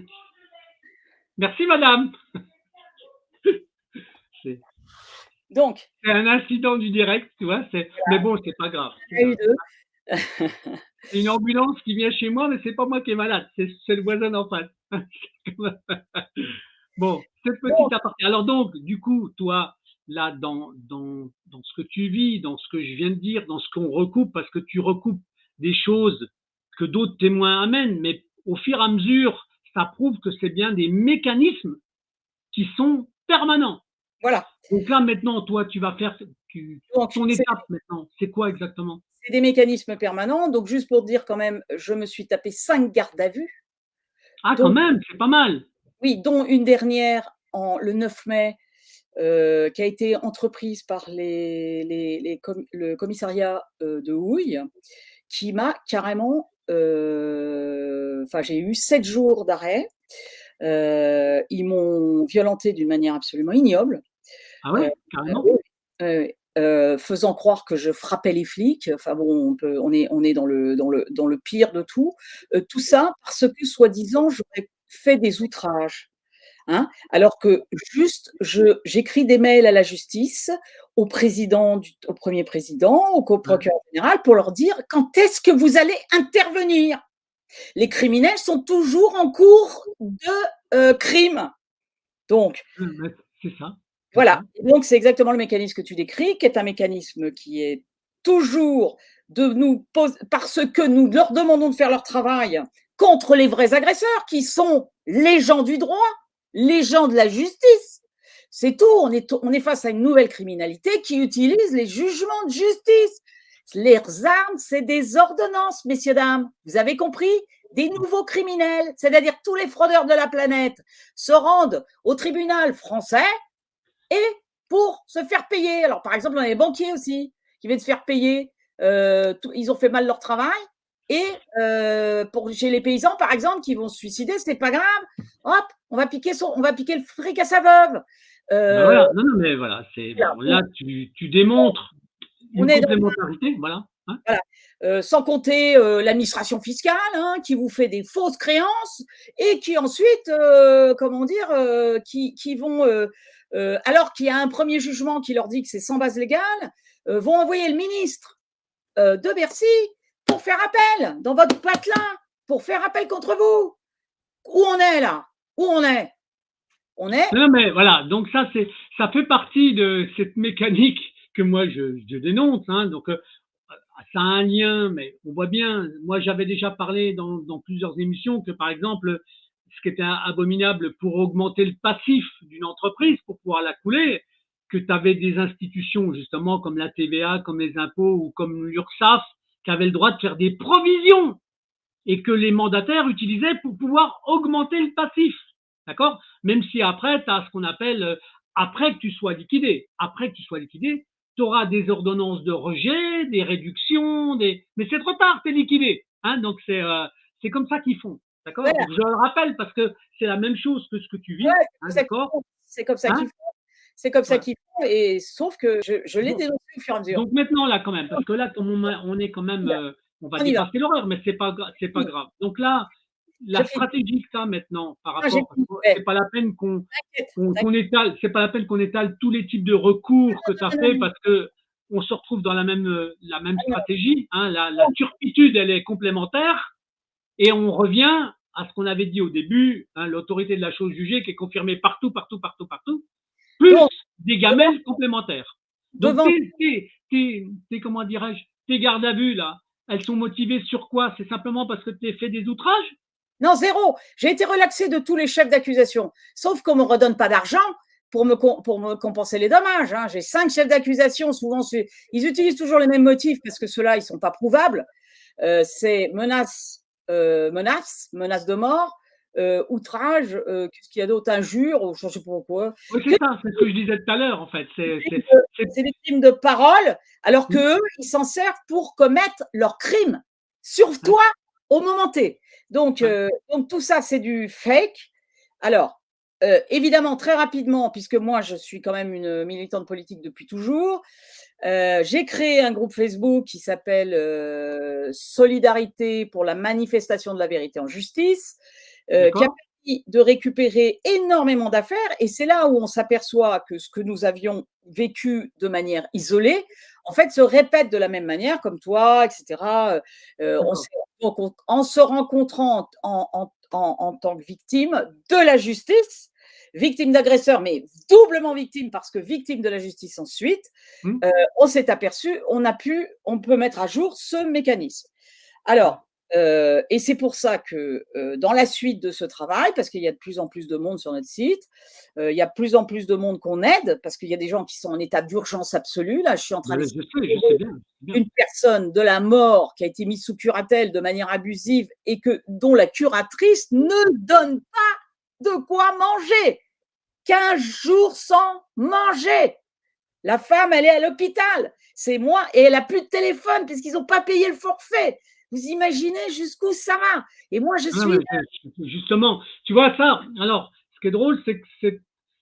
Merci madame. C'est donc, un incident du direct, tu vois. Mais bon, c'est pas grave. il y a eu 2. C'est une ambulance qui vient chez moi, mais c'est pas moi qui est malade, c'est le voisin d'en face. Bon, cette petite Donc, aparté. Alors donc, du coup, toi, là dans ce que tu vis, dans ce que je viens de dire, dans ce qu'on recoupe, parce que tu recoupes des choses que d'autres témoins amènent, mais au fur et à mesure, ça prouve que c'est bien des mécanismes qui sont permanents. Voilà. Donc là, maintenant, toi, tu vas faire ton étape maintenant. C'est quoi exactement? C'est des mécanismes permanents. Donc, juste pour dire quand même, je me suis tapé 5 gardes à vue. Ah, quand même, c'est pas mal. Oui, dont une dernière le 9 mai, qui a été entreprise par le commissariat de Houille, qui m'a carrément. Enfin, j'ai eu 7 jours d'arrêt. Ils m'ont violentée d'une manière absolument ignoble. Ah ouais, carrément. Faisant croire que je frappais les flics. Enfin bon, on est dans le pire de tout. Tout ça parce que soi-disant j'aurais fait des outrages. Hein, alors que juste, j'écris des mails à la justice, au premier président, au co-procureur général, pour leur dire quand est-ce que vous allez intervenir. Les criminels sont toujours en cours de crime. Donc, c'est ça. voilà. Donc, c'est exactement le mécanisme que tu décris, qui est un mécanisme qui est toujours de nous poser, parce que nous leur demandons de faire leur travail contre les vrais agresseurs, qui sont les gens du droit, les gens de la justice. C'est tout. On est face à une nouvelle criminalité qui utilise les jugements de justice. Les armes, c'est des ordonnances, messieurs, dames. Vous avez compris? Des nouveaux criminels, c'est-à-dire tous les fraudeurs de la planète, se rendent au tribunal français et pour se faire payer. Alors, par exemple, on a les banquiers aussi qui viennent se faire payer. Ils ont fait mal leur travail. Et chez les paysans, par exemple, qui vont se suicider, c'est pas grave. Hop, on va piquer le fric à sa veuve. Voilà. Non, mais voilà, bon, là, tu démontres une complémentarité, voilà. Hein, voilà. Sans compter l'administration fiscale, hein, qui vous fait des fausses créances et qui ensuite, comment dire, qui vont, alors qu'il y a un premier jugement qui leur dit que c'est sans base légale, vont envoyer le ministre de Bercy pour faire appel dans votre patelin, pour faire appel contre vous. Où on est là? Où on est? Non, mais voilà, donc ça fait partie de cette mécanique que moi je dénonce. Hein, donc ça a un lien, mais on voit bien. Moi, j'avais déjà parlé dans plusieurs émissions que, par exemple, ce qui était abominable pour augmenter le passif d'une entreprise, pour pouvoir la couler, que tu avais des institutions, justement, comme la TVA, comme les impôts ou comme l'URSSAF, qui avaient le droit de faire des provisions et que les mandataires utilisaient pour pouvoir augmenter le passif. D'accord? Même si après, tu as ce qu'on appelle, après que tu sois liquidé, tu auras des ordonnances de rejet, des réductions, mais c'est trop tard, tu es liquidé. Hein, donc c'est comme ça qu'ils font. D'accord? Voilà. Donc je le rappelle parce que c'est la même chose que ce que tu vis. Ouais, hein, d'accord? C'est comme ça qu'ils font. C'est comme ça qu'ils font, et sauf que je l'ai dénoncé au fur et à mesure. Donc maintenant, là, quand même, parce que là, comme on est quand même, on va dépasser l'horaire, mais c'est pas grave. Donc là, la stratégie que tu as maintenant par rapport, c'est pas la peine qu'on étale, c'est pas la peine qu'on étale tous les types de recours que tu as fait parce que on se retrouve dans la même stratégie. Hein, la turpitude, elle est complémentaire et on revient à ce qu'on avait dit au début, hein, l'autorité de la chose jugée qui est confirmée partout, plus des gamelles complémentaires. Donc comment dirais-je, tes gardes à vue là, elles sont motivées sur quoi? C'est simplement parce que tu as fait des outrages? Non, zéro. J'ai été relaxée de tous les chefs d'accusation, sauf qu'on ne me redonne pas d'argent pour me compenser les dommages. Hein. J'ai 5 chefs d'accusation, souvent ils utilisent toujours les mêmes motifs parce que ceux-là, ils ne sont pas prouvables. C'est menace de mort, outrage, qu'est-ce qu'il y a d'autre, injure, je ne sais pas pourquoi. Oui, c'est ça, c'est ce que je disais tout à l'heure en fait. C'est des crimes de parole, alors qu'eux, ils s'en servent pour commettre leurs crimes sur toi au moment T. Donc tout ça, c'est du fake. Alors, évidemment, très rapidement, puisque moi, je suis quand même une militante politique depuis toujours, j'ai créé un groupe Facebook qui s'appelle Solidarité pour la manifestation de la vérité en justice, qui a permis de récupérer énormément d'affaires. Et c'est là où on s'aperçoit que ce que nous avions vécu de manière isolée, en fait, se répète de la même manière, comme toi, etc. En se rencontrant en tant que victime de la justice, victime d'agresseur, mais doublement victime parce que victime de la justice ensuite, on s'est aperçu, on peut mettre à jour ce mécanisme. Alors, et c'est pour ça que dans la suite de ce travail, parce qu'il y a de plus en plus de monde sur notre site, il y a de plus en plus de monde qu'on aide, parce qu'il y a des gens qui sont en état d'urgence absolue. Là, je suis en train je d'expliquer sais bien. une personne de la mort qui a été mise sous curatelle de manière abusive et dont la curatrice ne donne pas de quoi manger. 15 jours sans manger. La femme, elle est à l'hôpital. C'est moi, et elle n'a plus de téléphone puisqu'ils n'ont pas payé le forfait. Vous imaginez jusqu'où ça va? Et moi, je suis… Justement, tu vois ça. Alors, ce qui est drôle, c'est que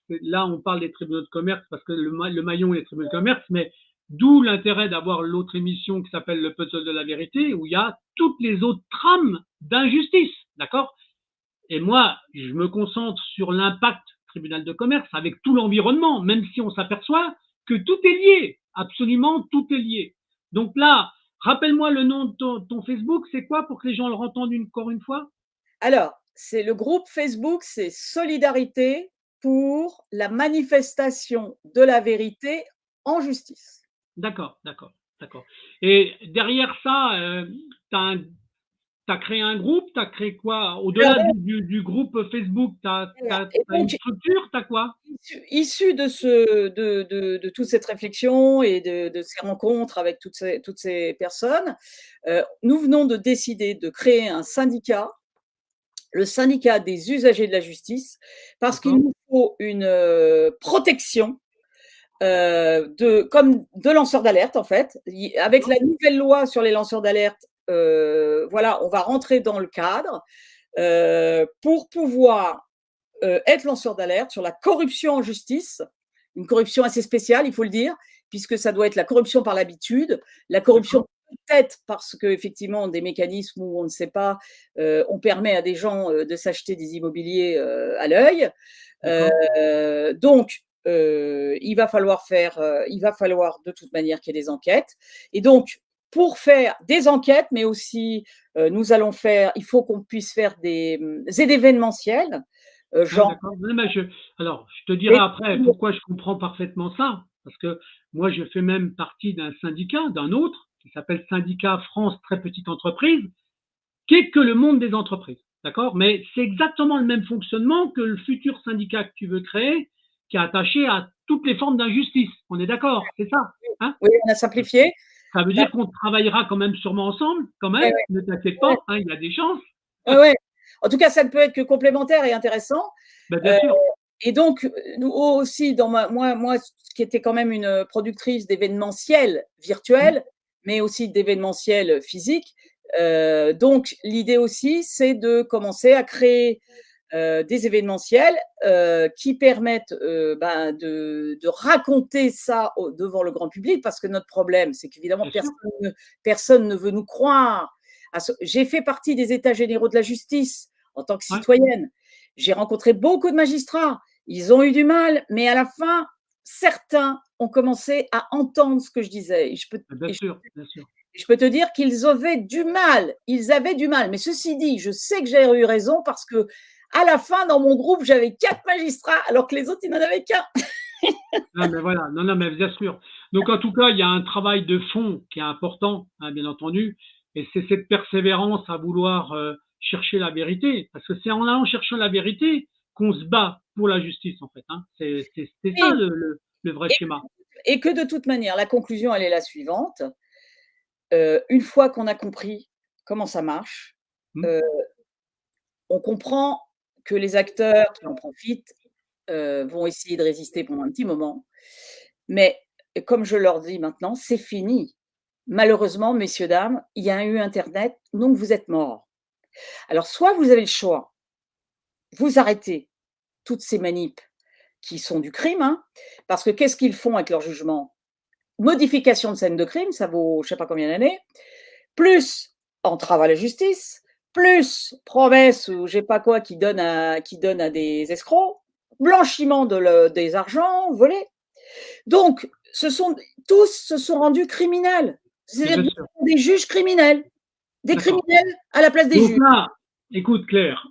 là, on parle des tribunaux de commerce parce que le maillon est les tribunaux de commerce, mais d'où l'intérêt d'avoir l'autre émission qui s'appelle Le Puzzle de la vérité, où il y a toutes les autres trames d'injustice. D'accord? Et moi, je me concentre sur l'impact tribunal de commerce avec tout l'environnement, même si on s'aperçoit que tout est lié. Absolument, tout est lié. Donc là, rappelle-moi le nom de ton Facebook, c'est quoi pour que les gens le entendent encore une fois? Alors, c'est le groupe Facebook, c'est Solidarité pour la manifestation de la vérité en justice. D'accord. Et derrière ça, tu as créé un groupe, tu as créé quoi? Au-delà du groupe Facebook, tu as une structure, tu as quoi? Issu de toute cette réflexion et de ces rencontres avec toutes ces personnes, nous venons de décider de créer un syndicat, le syndicat des usagers de la justice, parce qu'il nous faut une protection comme de lanceurs d'alerte, en fait. Avec la nouvelle loi sur les lanceurs d'alerte, voilà, on va rentrer dans le cadre pour pouvoir être lanceur d'alerte sur la corruption en justice, une corruption assez spéciale, il faut le dire, puisque ça doit être la corruption par l'habitude, la corruption peut-être parce qu'effectivement, des mécanismes où on ne sait pas, on permet à des gens de s'acheter des immobiliers à l'œil. Donc, il va falloir de toute manière qu'il y ait des enquêtes. Et donc, pour faire des enquêtes, mais aussi, il faut qu'on puisse faire des événementiels. Alors, je te dirai après pourquoi je comprends parfaitement ça, parce que moi, je fais même partie d'un syndicat, d'un autre, qui s'appelle Syndicat France Très Petite Entreprise, qui est que le monde des entreprises, d'accord? Mais c'est exactement le même fonctionnement que le futur syndicat que tu veux créer, qui est attaché à toutes les formes d'injustice. On est d'accord, c'est ça, hein? Oui, on a simplifié. Ça veut dire qu'on travaillera quand même sûrement ensemble, quand même, ne t'inquiète pas, hein, il y a des chances. Oui. En tout cas, ça ne peut être que complémentaire et intéressant. Bien sûr. Et donc, nous aussi, moi, qui était quand même une productrice d'événementiels virtuels, mais aussi d'événementiels physiques, donc l'idée aussi, c'est de commencer à créer des événementiels qui permettent de raconter ça devant le grand public, parce que notre problème, c'est qu'évidemment, personne ne veut nous croire. J'ai fait partie des États généraux de la justice en tant que citoyenne. J'ai rencontré beaucoup de magistrats. Ils ont eu du mal, mais à la fin, certains ont commencé à entendre ce que je disais. Et bien sûr. Je peux te dire qu'ils avaient du mal. Mais ceci dit, je sais que j'ai eu raison parce que à la fin, dans mon groupe, j'avais 4 magistrats, alors que les autres, ils n'en avaient qu'un. Non, mais bien sûr. Donc, en tout cas, il y a un travail de fond qui est important, hein, bien entendu, et c'est cette persévérance à vouloir chercher la vérité, parce que c'est en allant chercher la vérité qu'on se bat pour la justice, en fait. Hein. C'est ça le vrai schéma. Et que de toute manière, la conclusion, elle est la suivante. Une fois qu'on a compris comment ça marche, on comprend que les acteurs qui en profitent vont essayer de résister pendant un petit moment. Mais comme je leur dis maintenant, c'est fini. Malheureusement, messieurs, dames, il y a eu Internet, donc vous êtes morts. Alors, soit vous avez le choix, vous arrêtez toutes ces manips qui sont du crime, hein, parce que qu'est-ce qu'ils font avec leur jugement? Modification de scène de crime, ça vaut je ne sais pas combien d'années, plus entrave à la justice, plus promesse ou je sais pas quoi qui donne à des escrocs, blanchiment des argents volés. Donc, tous se sont rendus criminels. C'est-à-dire des juges criminels. Des criminels à la place des juges. Donc là, écoute Claire,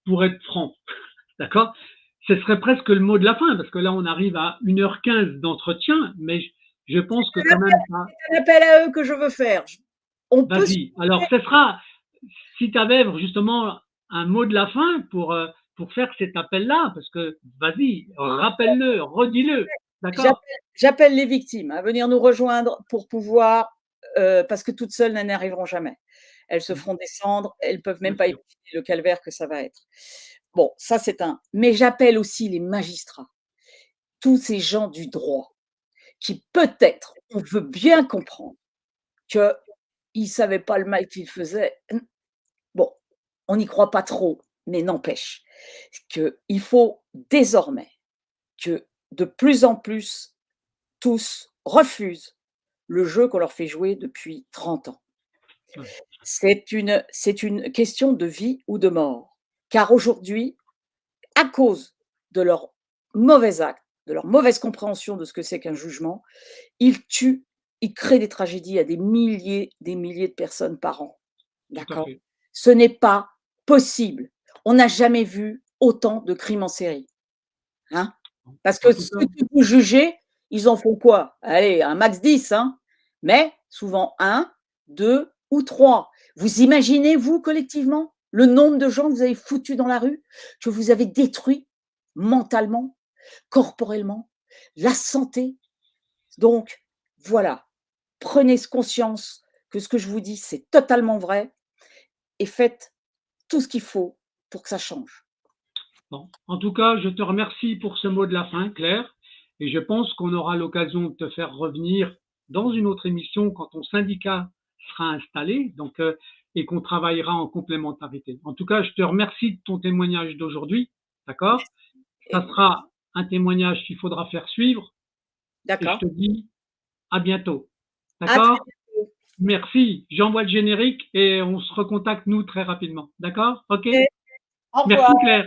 pour être franc, d'accord, ce serait presque le mot de la fin, parce que là, on arrive à 1h15 d'entretien, mais je pense que quand même, ça, C'est un appel à eux que je veux faire. On peut se... vas-y. Alors, ce sera, si tu avais justement un mot de la fin pour faire cet appel-là, parce que, vas-y, rappelle-le, redis-le, d'accord? J'appelle les victimes à venir nous rejoindre pour pouvoir, parce que toutes seules, elles n'y arriveront jamais. Elles se feront descendre, elles peuvent même Bien pas sûr. imaginer le calvaire que ça va être. Bon, ça c'est un. Mais j'appelle aussi les magistrats, tous ces gens du droit qui peut-être, on veut bien comprendre qu'ils ne savaient pas le mal qu'ils faisaient. Bon, on n'y croit pas trop, mais n'empêche qu'il faut désormais que de plus en plus, tous refusent le jeu qu'on leur fait jouer depuis 30 ans. Ouais, C'est une question de vie ou de mort. Car aujourd'hui, à cause de leurs mauvais actes, de leur mauvaise compréhension de ce que c'est qu'un jugement, ils tuent, ils créent des tragédies à des milliers de personnes par an. tout à D'accord? fait. Ce n'est pas possible. On n'a jamais vu autant de crimes en série. Hein? Parce que En tout ceux cas, que vous jugez, ils en font quoi? Allez, un max 10, hein, mais souvent un, 2 ou 3. Vous imaginez, vous, collectivement, le nombre de gens que vous avez foutus dans la rue, que vous avez détruits mentalement, corporellement, la santé? Donc voilà, prenez conscience que ce que je vous dis, c'est totalement vrai et faites tout ce qu'il faut pour que ça change. bon. En tout cas, je te remercie pour ce mot de la fin, Claire, et je pense qu'on aura l'occasion de te faire revenir dans une autre émission quand ton syndicat sera installé, donc, et qu'on travaillera en complémentarité. En tout cas, je te remercie de ton témoignage d'aujourd'hui, d'accord? Ça Et sera un témoignage qu'il faudra faire suivre, et je d'accord. te dis à bientôt, À très d'accord? bientôt. Merci. J'envoie le générique et on se recontacte nous très rapidement, d'accord? Ok? Au revoir. Merci Claire.